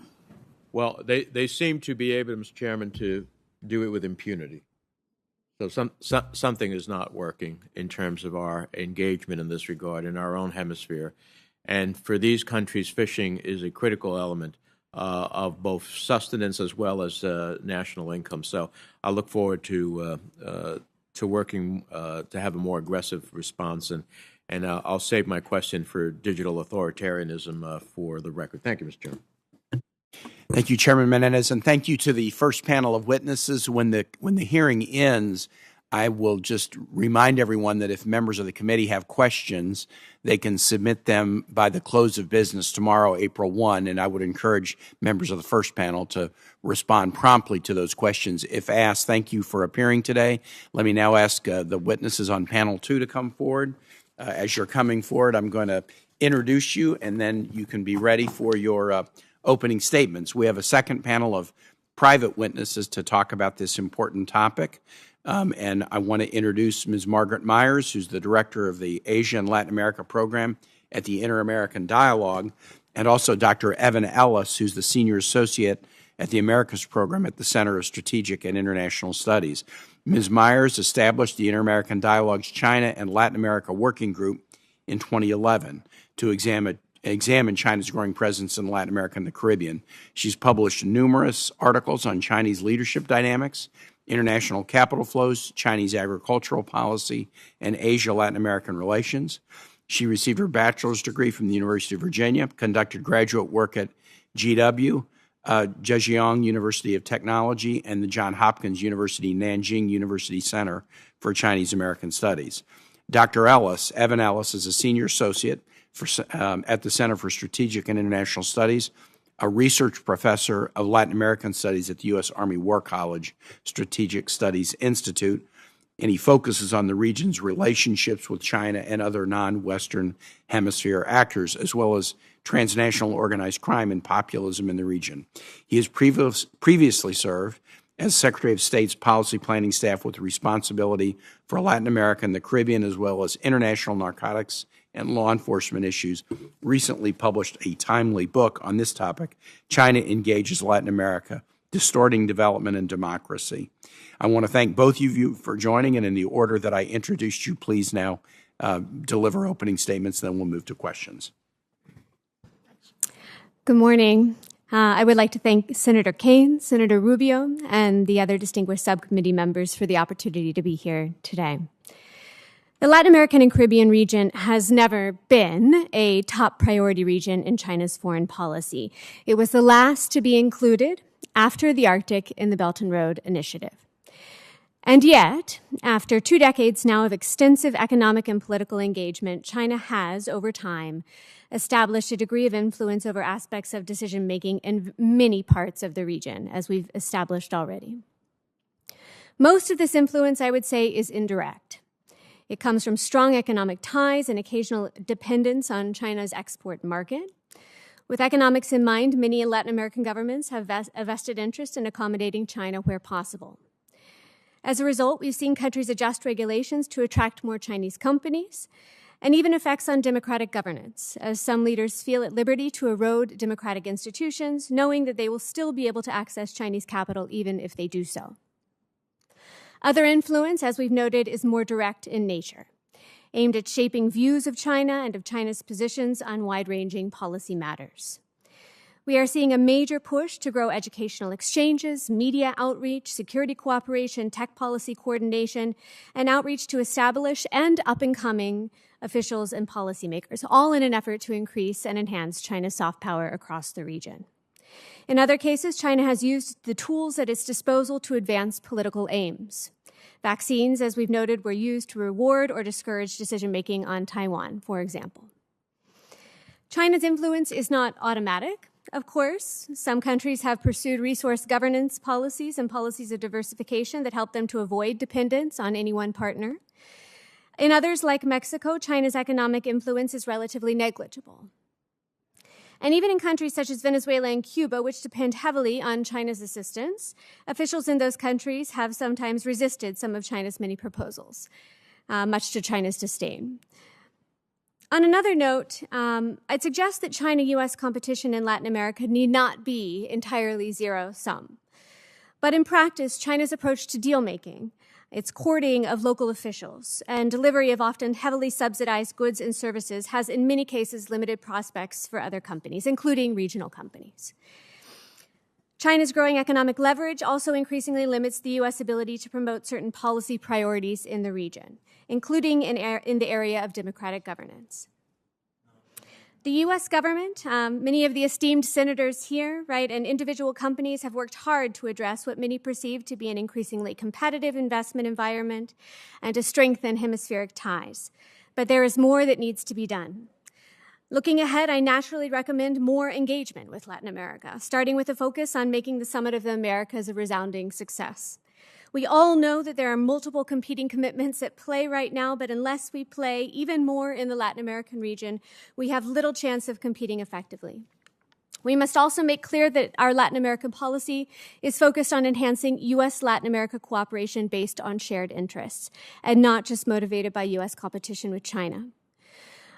Well, they seem to be able, Mr. Chairman, to do it with impunity. So something is not working in terms of our engagement in this regard in our own hemisphere. And for these countries, fishing is a critical element of both sustenance as well as national income. So I look forward to working to have a more aggressive response. And I'll save my question for digital authoritarianism for the record. Thank you, Mr. Chairman. Thank you, Chairman Menendez, and thank you to the first panel of witnesses. When the hearing ends, I will just remind everyone that if members of the committee have questions, they can submit them by the close of business tomorrow, April 1, and I would encourage members of the first panel to respond promptly to those questions if asked. Thank you for appearing today. Let me now ask the witnesses on panel 2 to come forward. As you're coming forward, I'm going to introduce you, and then you can be ready for your opening statements. We have a second panel of private witnesses to talk about this important topic. And I want to introduce Ms. Margaret Myers, who's the director of the Asia and Latin America program at the Inter-American Dialogue, and also Dr. Evan Ellis, who's the senior associate at the Americas program at the Center of Strategic and International Studies. Ms. Myers established the Inter-American Dialogue's China and Latin America Working Group in 2011 to examine China's growing presence in Latin America and the Caribbean. She's published numerous articles on Chinese leadership dynamics, international capital flows, Chinese agricultural policy, and Asia-Latin American relations. She received her bachelor's degree from the University of Virginia, conducted graduate work at GW, Zhejiang University of Technology, and the Johns Hopkins University Nanjing University Center for Chinese American Studies. Dr. Ellis, Evan Ellis, is a senior associate at the Center for Strategic and International Studies, a research professor of Latin American Studies at the U.S. Army War College Strategic Studies Institute, and he focuses on the region's relationships with China and other non-Western Hemisphere actors, as well as transnational organized crime and populism in the region. He has previously served as Secretary of State's policy planning staff with responsibility for Latin America and the Caribbean, as well as international narcotics and law enforcement issues, recently published a timely book on this topic, China Engages Latin America, Distorting Development and Democracy. I want to thank both of you for joining, and in the order that I introduced you, please now deliver opening statements, then we'll move to questions. Good morning. I would like to thank Senator Kaine, Senator Rubio, and the other distinguished subcommittee members for the opportunity to be here today. The Latin American and Caribbean region has never been a top priority region in China's foreign policy. It was the last to be included after the Arctic in the Belt and Road Initiative. And yet, after 2 decades now of extensive economic and political engagement, China has, over time, established a degree of influence over aspects of decision-making in many parts of the region, as we've established already. Most of this influence, I would say, is indirect. It comes from strong economic ties and occasional dependence on China's export market. With economics in mind, many Latin American governments have a vested interest in accommodating China where possible. As a result, we've seen countries adjust regulations to attract more Chinese companies, and even effects on democratic governance, as some leaders feel at liberty to erode democratic institutions, knowing that they will still be able to access Chinese capital even if they do so. Other influence, as we've noted, is more direct in nature, aimed at shaping views of China and of China's positions on wide-ranging policy matters. We are seeing a major push to grow educational exchanges, media outreach, security cooperation, tech policy coordination, and outreach to established and up-and-coming officials and policymakers, all in an effort to increase and enhance China's soft power across the region. In other cases, China has used the tools at its disposal to advance political aims. Vaccines, as we've noted, were used to reward or discourage decision-making on Taiwan, for example. China's influence is not automatic, of course. Some countries have pursued resource governance policies and policies of diversification that help them to avoid dependence on any one partner. In others, like Mexico, China's economic influence is relatively negligible. And even in countries such as Venezuela and Cuba, which depend heavily on China's assistance, officials in those countries have sometimes resisted some of China's many proposals, much to China's disdain. On another note, I'd suggest that China-U.S. competition in Latin America need not be entirely zero-sum. But in practice, China's approach to deal-making, its courting of local officials, and delivery of often heavily subsidized goods and services has in many cases limited prospects for other companies, including regional companies. China's growing economic leverage also increasingly limits the U.S. ability to promote certain policy priorities in the region, including in the area of democratic governance. The U.S. government, many of the esteemed senators here, right, and individual companies have worked hard to address what many perceive to be an increasingly competitive investment environment and to strengthen hemispheric ties. But there is more that needs to be done. Looking ahead, I naturally recommend more engagement with Latin America, starting with a focus on making the Summit of the Americas a resounding success. We all know that there are multiple competing commitments at play right now, but unless we play even more in the Latin American region, we have little chance of competing effectively. We must also make clear that our Latin American policy is focused on enhancing U.S.-Latin America cooperation based on shared interests, and not just motivated by U.S. competition with China.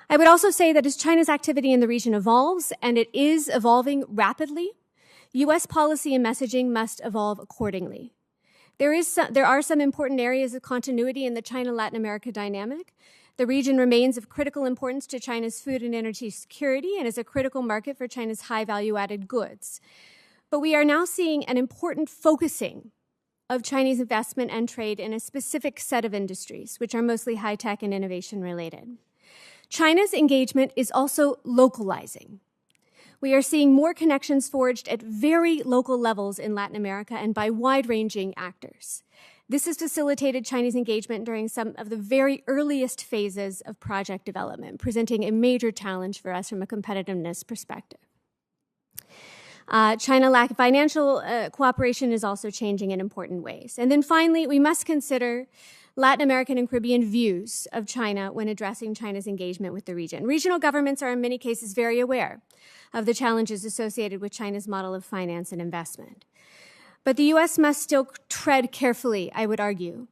I would also say that as China's activity in the region evolves, and it is evolving rapidly, U.S. policy and messaging must evolve accordingly. There are some important areas of continuity in the China-Latin America dynamic. The region remains of critical importance to China's food and energy security and is a critical market for China's high value-added goods. But we are now seeing an important focusing of Chinese investment and trade in a specific set of industries, which are mostly high-tech and innovation-related. China's engagement is also localizing. We are seeing more connections forged at very local levels in Latin America and by wide-ranging actors. This has facilitated Chinese engagement during some of the very earliest phases of project development, presenting a major challenge for us from a competitiveness perspective. China-LAC financial cooperation is also changing in important ways. And then finally, we must consider Latin American and Caribbean views of China when addressing China's engagement with the region. Regional governments are in many cases very aware of the challenges associated with China's model of finance and investment. But the U.S. must still tread carefully, I would argue,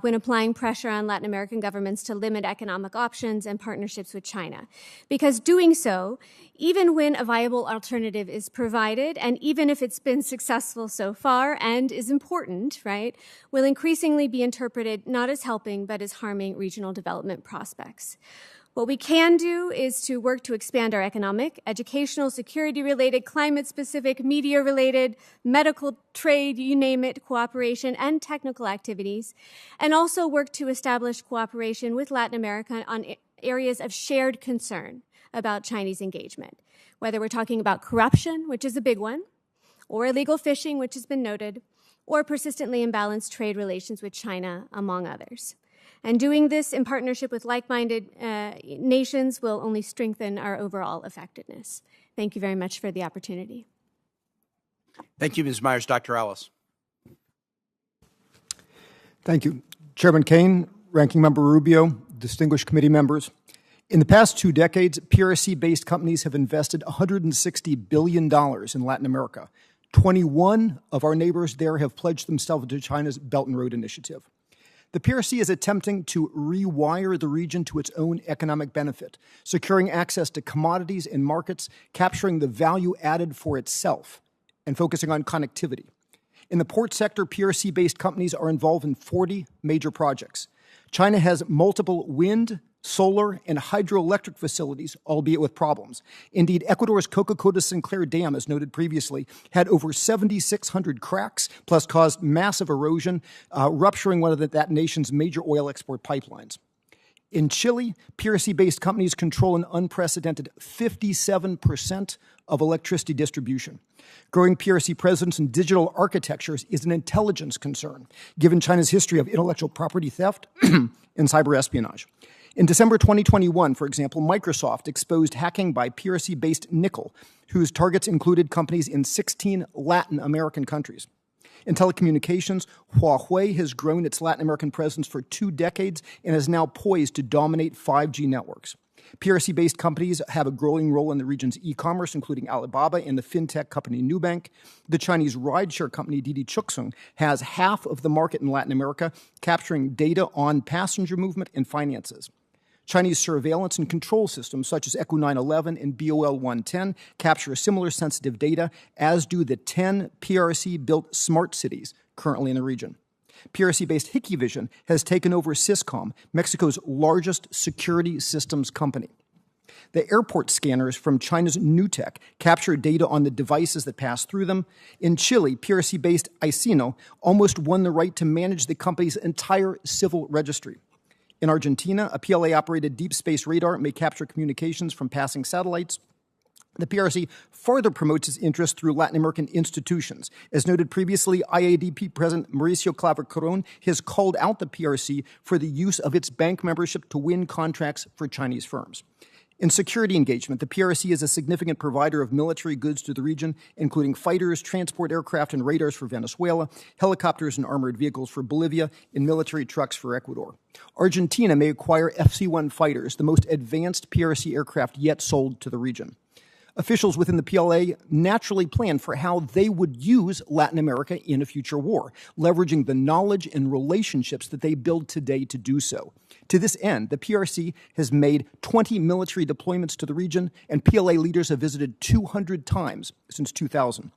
when applying pressure on Latin American governments to limit economic options and partnerships with China. Because doing so, even when a viable alternative is provided, and even if it's been successful so far and is important, right, will increasingly be interpreted not as helping but as harming regional development prospects. What we can do is to work to expand our economic, educational, security-related, climate-specific, media-related, medical, trade, you name it, cooperation, and technical activities, and also work to establish cooperation with Latin America on areas of shared concern about Chinese engagement, whether we're talking about corruption, which is a big one, or illegal fishing, which has been noted, or persistently imbalanced trade relations with China, among others. And doing this in partnership with like-minded nations will only strengthen our overall effectiveness. Thank you very much for the opportunity. Thank you, Ms. Myers. Dr. Ellis. Thank you. Chairman Kane, Ranking Member Rubio, distinguished committee members. In the past 2 decades, PRC-based companies have invested $160 billion in Latin America. 21 of our neighbors there have pledged themselves to China's Belt and Road Initiative. The PRC is attempting to rewire the region to its own economic benefit, securing access to commodities and markets, capturing the value added for itself, and focusing on connectivity. In the port sector, PRC-based companies are involved in 40 major projects. China has multiple wind, solar, and hydroelectric facilities, albeit with problems. Indeed, Ecuador's Coca-Cola Sinclair Dam, as noted previously, had over 7,600 cracks, plus caused massive erosion, rupturing one of that nation's major oil export pipelines. In Chile, PRC-based companies control an unprecedented 57% of electricity distribution. Growing PRC presence in digital architectures is an intelligence concern, given China's history of intellectual property theft and cyber espionage. In December 2021, for example, Microsoft exposed hacking by PRC-based Nickel, whose targets included companies in 16 Latin American countries. In telecommunications, Huawei has grown its Latin American presence for 2 decades and is now poised to dominate 5G networks. PRC-based companies have a growing role in the region's e-commerce, including Alibaba and the fintech company Nubank. The Chinese rideshare company Didi Chuxing has half of the market in Latin America, capturing data on passenger movement and finances. Chinese surveillance and control systems such as ECU 911 and BOL 110 capture similar sensitive data, as do the 10 PRC-built smart cities currently in the region. PRC-based Hikvision has taken over Syscom, Mexico's largest security systems company. The airport scanners from China's Newtek capture data on the devices that pass through them. In Chile, PRC-based Iceno almost won the right to manage the company's entire civil registry. In Argentina, a PLA-operated deep space radar may capture communications from passing satellites. The PRC further promotes its interest through Latin American institutions. As noted previously, IADP President Mauricio Claver-Caron has called out the PRC for the use of its bank membership to win contracts for Chinese firms. In security engagement, the PRC is a significant provider of military goods to the region, including fighters, transport aircraft, and radars for Venezuela, helicopters and armored vehicles for Bolivia, and military trucks for Ecuador. Argentina may acquire FC-1 fighters, the most advanced PRC aircraft yet sold to the region. Officials within the PLA naturally plan for how they would use Latin America in a future war, leveraging the knowledge and relationships that they build today to do so. To this end, the PRC has made 20 military deployments to the region, and PLA leaders have visited 200 times since 2000.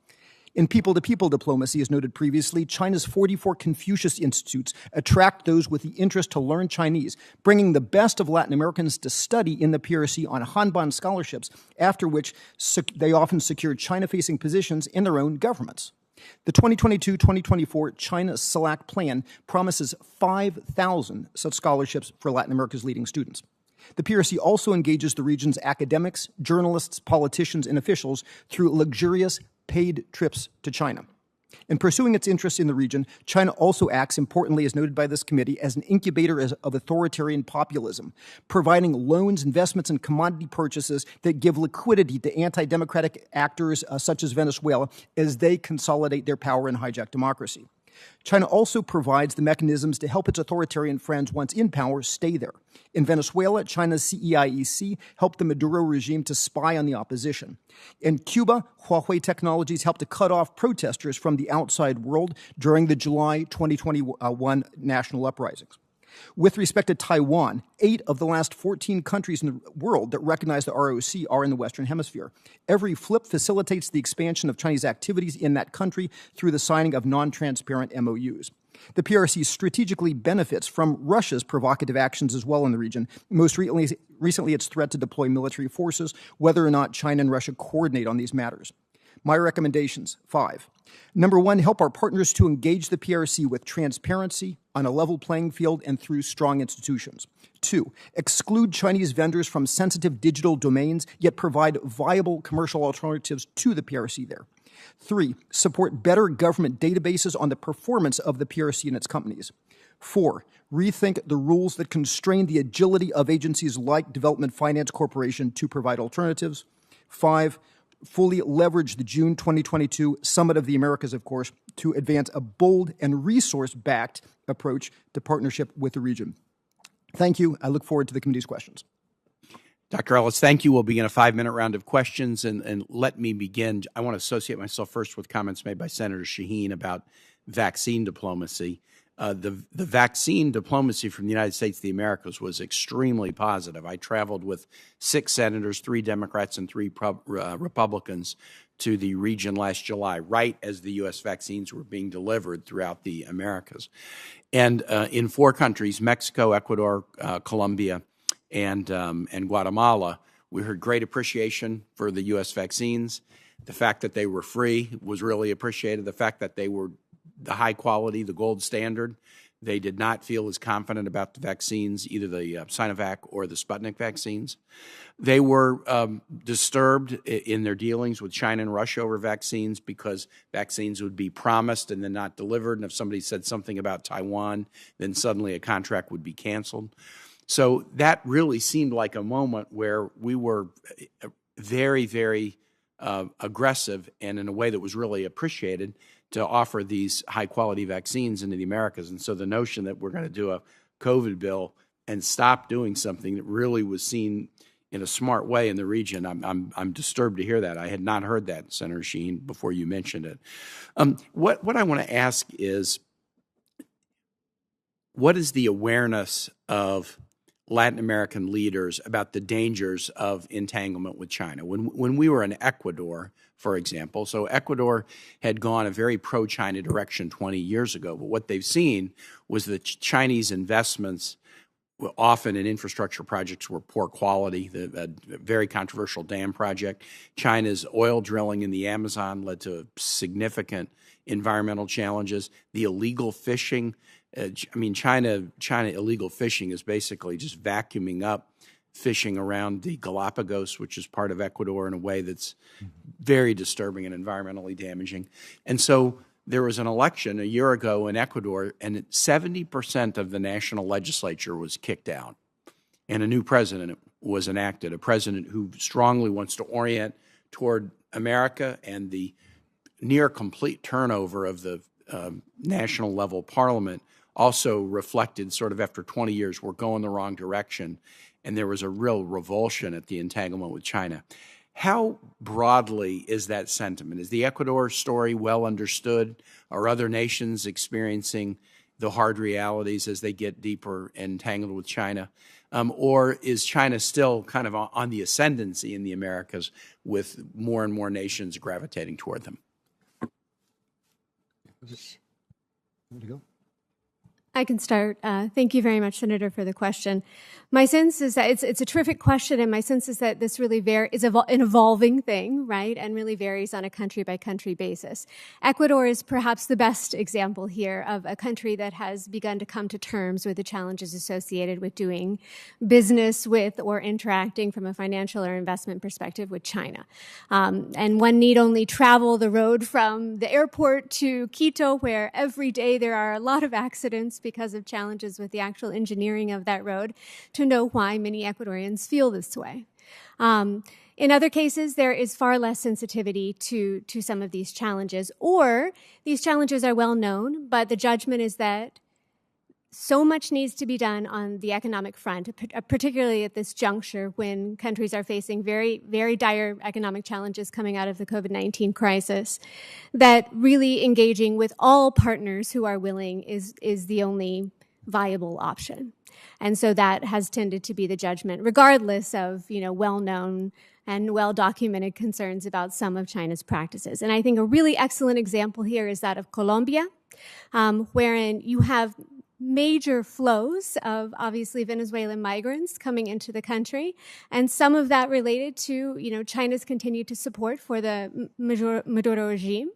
In people-to-people diplomacy, as noted previously, China's 44 Confucius institutes attract those with the interest to learn Chinese, bringing the best of Latin Americans to study in the PRC on Hanban scholarships, after which they often secure China-facing positions in their own governments. The 2022-2024 China CELAC plan promises 5,000 such scholarships for Latin America's leading students. The PRC also engages the region's academics, journalists, politicians, and officials through luxurious paid trips to China. In pursuing its interests in the region, China also acts, importantly, as noted by this committee, as an incubator of authoritarian populism, providing loans, investments, and commodity purchases that give liquidity to anti-democratic actors such as Venezuela as they consolidate their power and hijack democracy. China also provides the mechanisms to help its authoritarian friends, once in power, stay there. In Venezuela, China's CEIEC helped the Maduro regime to spy on the opposition. In Cuba, Huawei Technologies helped to cut off protesters from the outside world during the July 2021 national uprisings. With respect to Taiwan, 8 of the last 14 countries in the world that recognize the ROC are in the Western Hemisphere. Every flip facilitates the expansion of Chinese activities in that country through the signing of non-transparent MOUs. The PRC strategically benefits from Russia's provocative actions as well in the region. Most recently, its threat to deploy military forces, whether or not China and Russia coordinate on these matters. My recommendations, 5. Number 1, help our partners to engage the PRC with transparency, on a level playing field, and through strong institutions. 2, exclude Chinese vendors from sensitive digital domains, yet provide viable commercial alternatives to the PRC there. 3, support better government databases on the performance of the PRC and its companies. 4, rethink the rules that constrain the agility of agencies like Development Finance Corporation to provide alternatives. 5, fully leverage the June 2022 Summit of the Americas, of course, to advance a bold and resource-backed approach to partnership with the region. Thank you. I look forward to the committee's questions. Dr. Ellis, thank you. We'll begin a 5-minute round of questions, and let me begin. I want to associate myself first with comments made by Senator Shaheen about vaccine diplomacy. The vaccine diplomacy from the United States of the Americas was extremely positive. I traveled with 6 senators, 3 Democrats and 3 Republicans, to the region last July, right as the U.S. vaccines were being delivered throughout the Americas. And in 4 countries, Mexico, Ecuador, Colombia, and Guatemala, we heard great appreciation for the U.S. vaccines. The fact that they were free was really appreciated. The fact that they were the high quality, the gold standard. They did not feel as confident about the vaccines, either the Sinovac or the Sputnik vaccines. They were disturbed in their dealings with China and Russia over vaccines because vaccines would be promised and then not delivered. And if somebody said something about Taiwan, then suddenly a contract would be canceled. So that really seemed like a moment where we were very, very aggressive and in a way that was really appreciated to offer these high-quality vaccines into the Americas. And so the notion that we're going to do a COVID bill and stop doing something that really was seen in a smart way in the region, I'm disturbed to hear that. I had not heard that, Senator Sheen, before you mentioned it. What I want to ask is, what is the awareness of Latin American leaders about the dangers of entanglement with China? When we were in Ecuador, for example, so Ecuador had gone a very pro-China direction 20 years ago, but what they've seen was that Chinese investments often in infrastructure projects were poor quality. The very controversial dam project. China's oil drilling in the Amazon led to significant environmental challenges. The illegal fishing, China illegal fishing is basically just vacuuming up fishing around the Galapagos, which is part of Ecuador, in a way that's very disturbing and environmentally damaging. And so there was an election a year ago in Ecuador, and 70% of the national legislature was kicked out, and a new president was enacted, a president who strongly wants to orient toward America, and the near complete turnover of the national level parliament also reflected sort of after 20 years, we're going the wrong direction, and there was a real revulsion at the entanglement with China. How broadly is that sentiment? Is the Ecuador story well understood? Are other nations experiencing the hard realities as they get deeper entangled with China? Or is China still kind of on the ascendancy in the Americas with more and more nations gravitating toward them? I can start. Thank you very much, Senator, for the question. My sense is that it's a terrific question, and my sense is that this really is an evolving thing, right, and really varies on a country-by-country basis. Ecuador is perhaps the best example here of a country that has begun to come to terms with the challenges associated with doing business with or interacting from a financial or investment perspective with China. And one need only travel the road from the airport to Quito, where every day there are a lot of accidents because of challenges with the actual engineering of that road, to know why many Ecuadorians feel this way. In other cases, there is far less sensitivity to some of these challenges, or these challenges are well known, but the judgment is that so much needs to be done on the economic front, particularly at this juncture when countries are facing very, very dire economic challenges coming out of the COVID-19 crisis, that really engaging with all partners who are willing is the only viable option. And so that has tended to be the judgment, regardless of, well-known and well-documented concerns about some of China's practices. And I think a really excellent example here is that of Colombia. wherein you have major flows of obviously Venezuelan migrants coming into the country, and some of that related to, China's continued to support for the Maduro regime.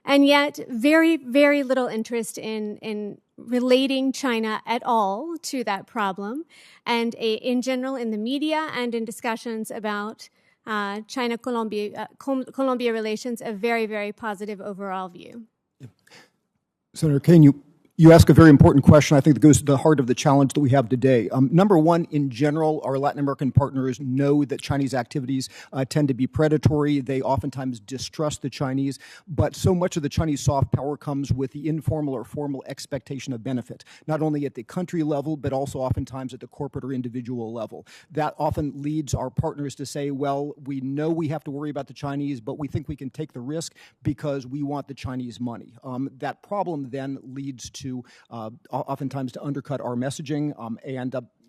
And yet very, very little interest in relating China at all to that problem. And in general, in the media and in discussions about China-Colombia relations, a very, very positive overall view. Senator Kaine, you ask a very important question, I think, that goes to the heart of the challenge that we have today. Number one, in general, our Latin American partners know that Chinese activities tend to be predatory. They oftentimes distrust the Chinese, but so much of the Chinese soft power comes with the informal or formal expectation of benefit, not only at the country level, but also oftentimes at the corporate or individual level. That often leads our partners to say, well, we know we have to worry about the Chinese, but we think we can take the risk because we want the Chinese money. That problem then leads to oftentimes to undercut our messaging.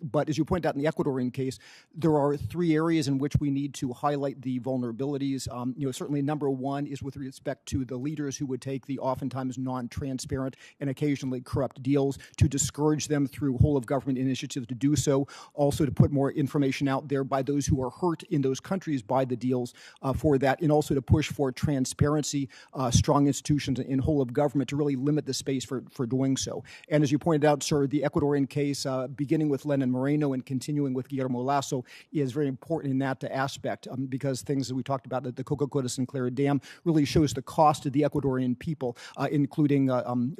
But as you point out in the Ecuadorian case, there are three areas in which we need to highlight the vulnerabilities. Certainly number one is with respect to the leaders who would take the oftentimes non-transparent and occasionally corrupt deals, to discourage them through whole-of-government initiatives to do so, also to put more information out there by those who are hurt in those countries by the deals for that, and also to push for transparency, strong institutions in whole-of-government to really limit the space for doing so. And as you pointed out, sir, the Ecuadorian case, beginning with Lenin Moreno and continuing with Guillermo Lasso, is very important in that aspect because things that we talked about, the Coca-Cola Sinclair Dam, really shows the cost to the Ecuadorian people, including,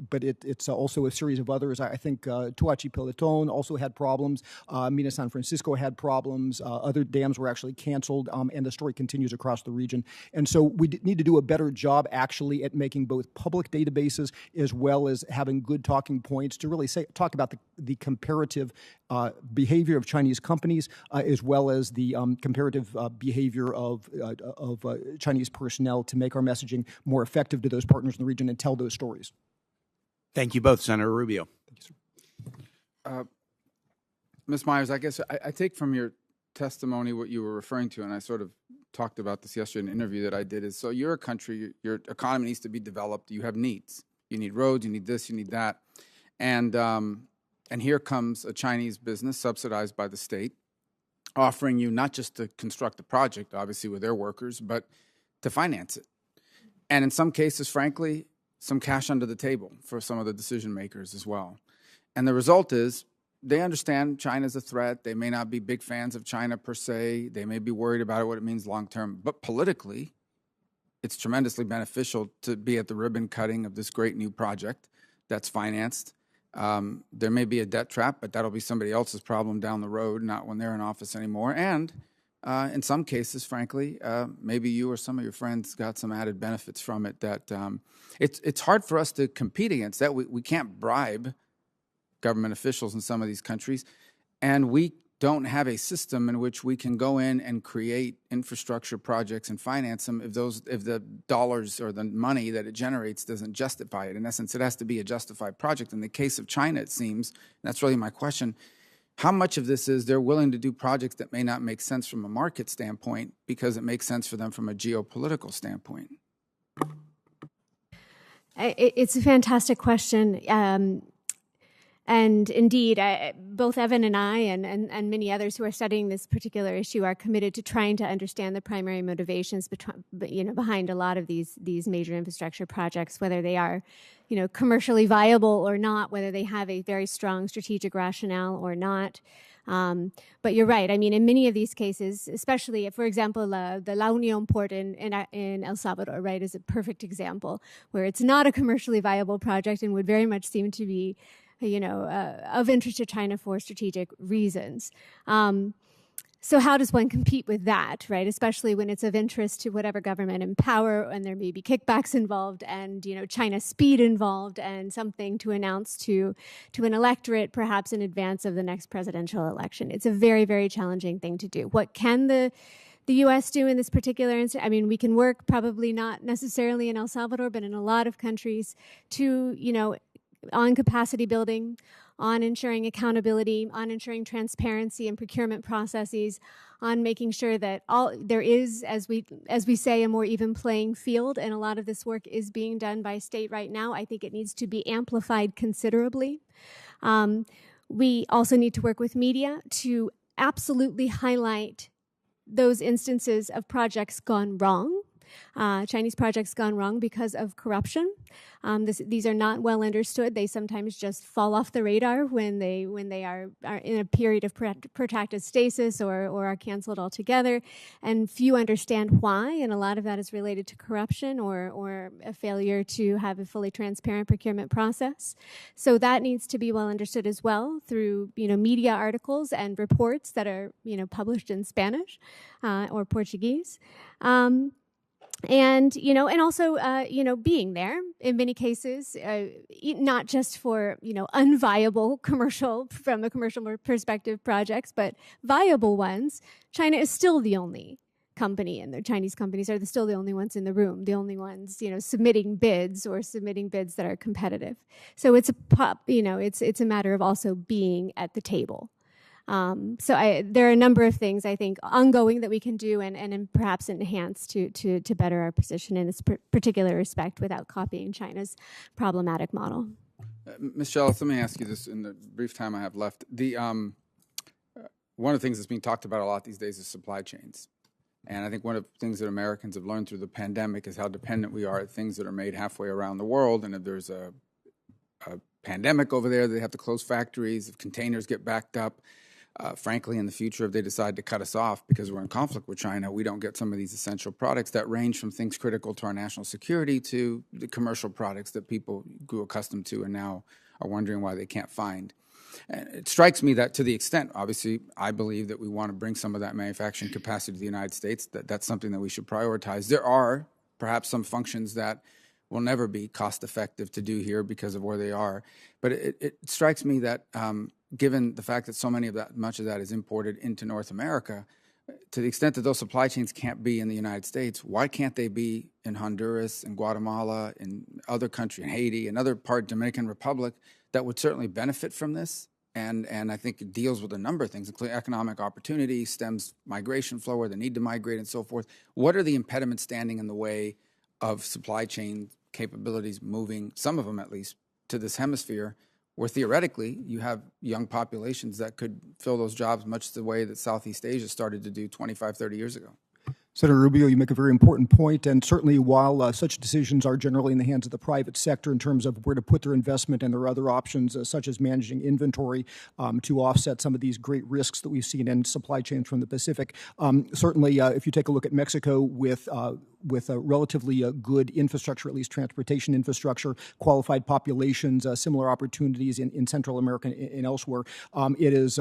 but it's also a series of others. I think Tuachi Peloton also had problems. Mina San Francisco had problems. Other dams were actually canceled, and the story continues across the region. And so we need to do a better job actually at making both public databases as well as having good talking points to really talk about the comparative behavior of Chinese companies, as well as the comparative behavior of Chinese personnel, to make our messaging more effective to those partners in the region and tell those stories. Thank you both. Senator Rubio. Thank you, sir. Ms. Myers, I guess I take from your testimony what you were referring to, and I sort of talked about this yesterday in an interview that I did, is so you're a country, your economy needs to be developed, you have needs. You need roads, you need this, you need that. And here comes a Chinese business subsidized by the state, offering you not just to construct the project, obviously with their workers, but to finance it. And in some cases, frankly, some cash under the table for some of the decision makers as well. And the result is they understand China's a threat. They may not be big fans of China per se. They may be worried about what it means long term. But politically, it's tremendously beneficial to be at the ribbon cutting of this great new project that's financed. There may be a debt trap, but that'll be somebody else's problem down the road, not when they're in office anymore. And in some cases, frankly, maybe you or some of your friends got some added benefits from it. That it's hard for us to compete against that. We can't bribe government officials in some of these countries, and we don't have a system in which we can go in and create infrastructure projects and finance them if the dollars or the money that it generates doesn't justify it. In essence, it has to be a justified project. In the case of China, it seems, and that's really my question, how much of this is they're willing to do projects that may not make sense from a market standpoint because it makes sense for them from a geopolitical standpoint? It's a fantastic question. And indeed, both Evan and I and many others who are studying this particular issue are committed to trying to understand the primary motivations behind a lot of these major infrastructure projects, whether they are commercially viable or not, whether they have a very strong strategic rationale or not. But you're right. I mean, in many of these cases, especially, for example, the La Union port in El Salvador, right, is a perfect example where it's not a commercially viable project and would very much seem to be of interest to China for strategic reasons. So how does one compete with that, right? Especially when it's of interest to whatever government in power, and there may be kickbacks involved, and China's speed involved, and something to announce to an electorate, perhaps in advance of the next presidential election. It's a very, very challenging thing to do. What can the U.S. do in this particular instance? I mean, we can work, probably not necessarily in El Salvador, but in a lot of countries, to on capacity building, on ensuring accountability, on ensuring transparency in procurement processes, on making sure that there is, as we say, a more even playing field, and a lot of this work is being done by state right now. I think it needs to be amplified considerably. We also need to work with media to absolutely highlight those instances of projects gone wrong, Chinese projects gone wrong because of corruption. These are not well understood. They sometimes just fall off the radar when they are in a period of protracted stasis or are canceled altogether, and few understand why. And a lot of that is related to corruption or a failure to have a fully transparent procurement process. So that needs to be well understood as well through media articles and reports that are published in Spanish or Portuguese. And also, being there in many cases, not just for, unviable from a commercial perspective projects, but viable ones. China is still the only company, and the Chinese companies are still the only ones in the room, the only ones, submitting bids that are competitive. So it's a matter of also being at the table. There are a number of things I think ongoing that we can do and perhaps enhance to better our position in this particular respect without copying China's problematic model. Ms. Jealous, let me ask you this in the brief time I have left. One of the things that's being talked about a lot these days is supply chains. And I think one of the things that Americans have learned through the pandemic is how dependent we are at things that are made halfway around the world. And if there's a pandemic over there, they have to close factories. If containers get backed up, frankly, in the future, if they decide to cut us off because we're in conflict with China, we don't get some of these essential products that range from things critical to our national security to the commercial products that people grew accustomed to and now are wondering why they can't find. And it strikes me that to the extent, obviously, I believe that we want to bring some of that manufacturing capacity to the United States, that's something that we should prioritize. There are perhaps some functions that will never be cost effective to do here because of where they are. But it strikes me that given the fact that so much of that is imported into North America, to the extent that those supply chains can't be in the United States, why can't they be in Honduras and Guatemala and other countries, in Haiti and other Dominican Republic that would certainly benefit from this? And I think it deals with a number of things, including economic opportunity, stems migration flow or the need to migrate and so forth. What are the impediments standing in the way of supply chain capabilities moving, some of them at least, to this hemisphere, where theoretically you have young populations that could fill those jobs much the way that Southeast Asia started to do 25, 30 years ago? Senator Rubio, you make a very important point, and certainly while such decisions are generally in the hands of the private sector in terms of where to put their investment, and there are other options such as managing inventory to offset some of these great risks that we've seen in supply chains from the Pacific. Certainly, if you take a look at Mexico with a relatively good infrastructure, at least transportation infrastructure, qualified populations, similar opportunities in Central America and elsewhere, it is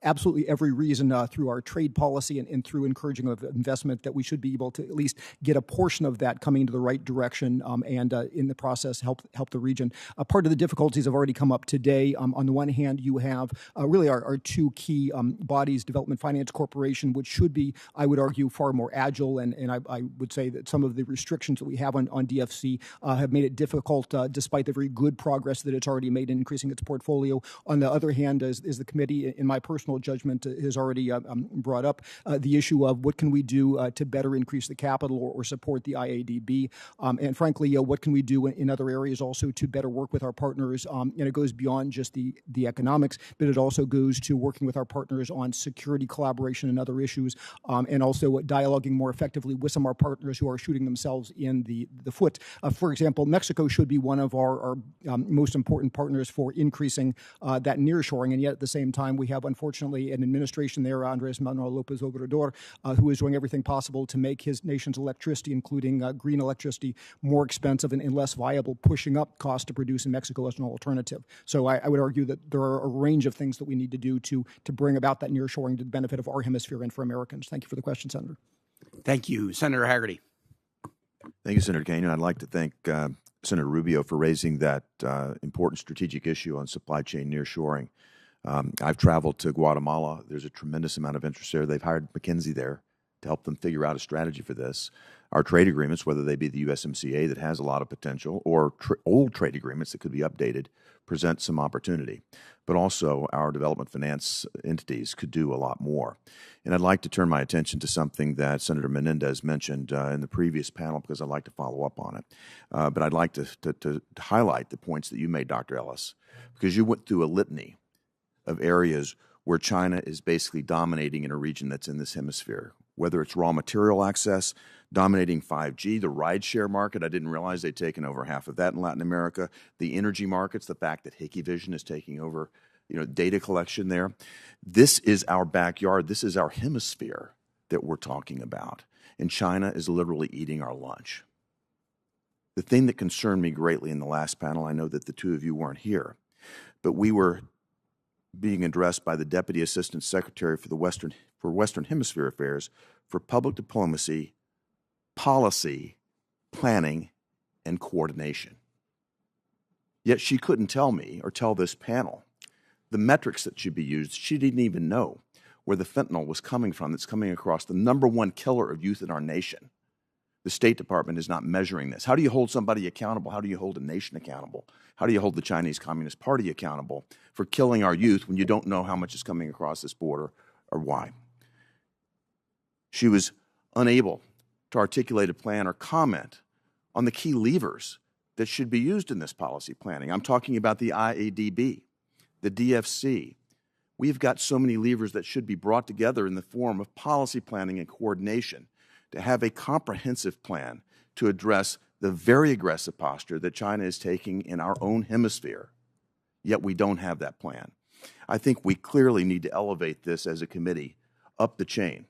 absolutely every reason through our trade policy and through encouraging of investment that we should be able to at least get a portion of that coming into the right direction and in the process help the region. Part of the difficulties have already come up today. On the one hand, you have really our two key bodies, Development Finance Corporation, which should be, I would argue, far more agile, and I would say that some of the restrictions that we have on DFC have made it difficult despite the very good progress that it's already made in increasing its portfolio. On the other hand, as the committee, in my personal judgment, has already brought up the issue of what can we do to better increase the capital or support the IADB, and frankly, what can we do in other areas also to better work with our partners, and it goes beyond just the economics, but it also goes to working with our partners on security collaboration and other issues, and also dialoguing more effectively with some of our partners who are shooting themselves in the foot. For example, Mexico should be one of our most important partners for increasing that nearshoring, and yet at the same time we have unfortunately an administration there, Andres Manuel Lopez Obrador, who is doing everything possible to make his nation's electricity, including green electricity, more expensive and less viable, pushing up cost to produce in Mexico as an alternative. So I would argue that there are a range of things that we need to do to bring about that nearshoring to the benefit of our hemisphere and for Americans. Thank you for the question, Senator. Thank you. Senator Haggerty. Thank you, Senator Kane. And I'd like to thank Senator Rubio for raising that important strategic issue on supply chain nearshoring. I've traveled to Guatemala. There's a tremendous amount of interest there. They've hired McKinsey there to help them figure out a strategy for this. Our trade agreements, whether they be the USMCA that has a lot of potential or old trade agreements that could be updated, present some opportunity. But also our development finance entities could do a lot more. And I'd like to turn my attention to something that Senator Menendez mentioned in the previous panel because I'd like to follow up on it. But I'd like to highlight the points that you made, Dr. Ellis, because you went through a litany of areas where China is basically dominating in a region that's in this hemisphere, whether it's raw material access, dominating 5G, the rideshare market. I didn't realize they'd taken over half of that in Latin America. The energy markets, the fact that Hikvision is taking over, data collection there. This is our backyard. This is our hemisphere that we're talking about. And China is literally eating our lunch. The thing that concerned me greatly in the last panel, I know that the two of you weren't here, but we were being addressed by the Deputy Assistant Secretary for Western Hemisphere Affairs for Public Diplomacy, Policy, Planning, and Coordination. Yet she couldn't tell me or tell this panel the metrics that should be used. She didn't even know where the fentanyl was coming from that's coming across, the #1 killer of youth in our nation. The State Department is not measuring this. How do you hold somebody accountable? How do you hold a nation accountable? How do you hold the Chinese Communist Party accountable for killing our youth when you don't know how much is coming across this border or why? She was unable to articulate a plan or comment on the key levers that should be used in this policy planning. I'm talking about the IADB, the DFC. We've got so many levers that should be brought together in the form of policy planning and coordination to have a comprehensive plan to address the very aggressive posture that China is taking in our own hemisphere, yet we don't have that plan. I think we clearly need to elevate this as a committee up the chain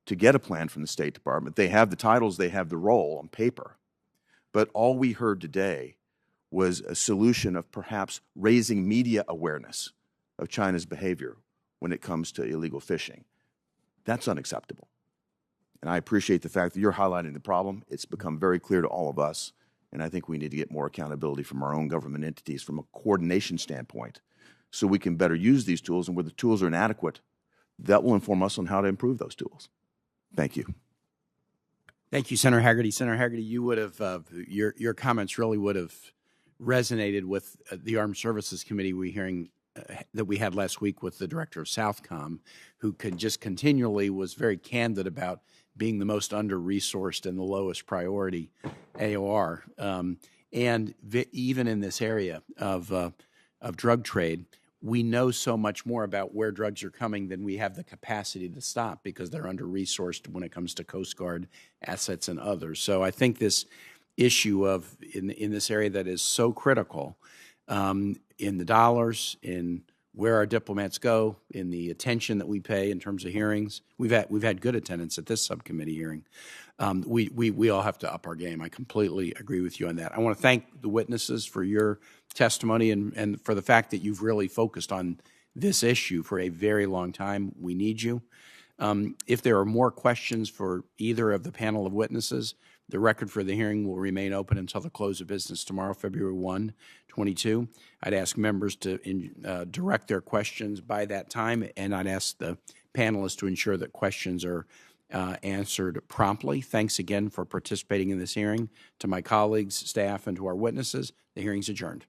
to get a plan from the State Department. They have the titles, they have the role on paper, but all we heard today was a solution of perhaps raising media awareness of China's behavior when it comes to illegal fishing. That's unacceptable. And I appreciate the fact that you're highlighting the problem. It's become very clear to all of us, and I think we need to get more accountability from our own government entities from a coordination standpoint so we can better use these tools, and where the tools are inadequate, that will inform us on how to improve those tools. Thank you. Thank you, Senator Hagerty. Senator Hagerty, you would have your comments really would have resonated with the Armed Services Committee that we had last week with the director of Southcom, who continually was very candid about being the most under-resourced and the lowest priority AOR. And even in this area of drug trade, we know so much more about where drugs are coming than we have the capacity to stop because they're under-resourced when it comes to Coast Guard assets and others. So I think this issue of, in this area that is so critical, in the dollars, in where our diplomats go, in the attention that we pay in terms of hearings. We've had good attendance at this subcommittee hearing. We all have to up our game. I completely agree with you on that. I want to thank the witnesses for your testimony and for the fact that you've really focused on this issue for a very long time. We need you. If there are more questions for either of the panel of witnesses, the record for the hearing will remain open until the close of business tomorrow, February 1, 2022. I'd ask members to direct their questions by that time, and I'd ask the panelists to ensure that questions are answered promptly. Thanks again for participating in this hearing. To my colleagues, staff, and to our witnesses, the hearing's adjourned.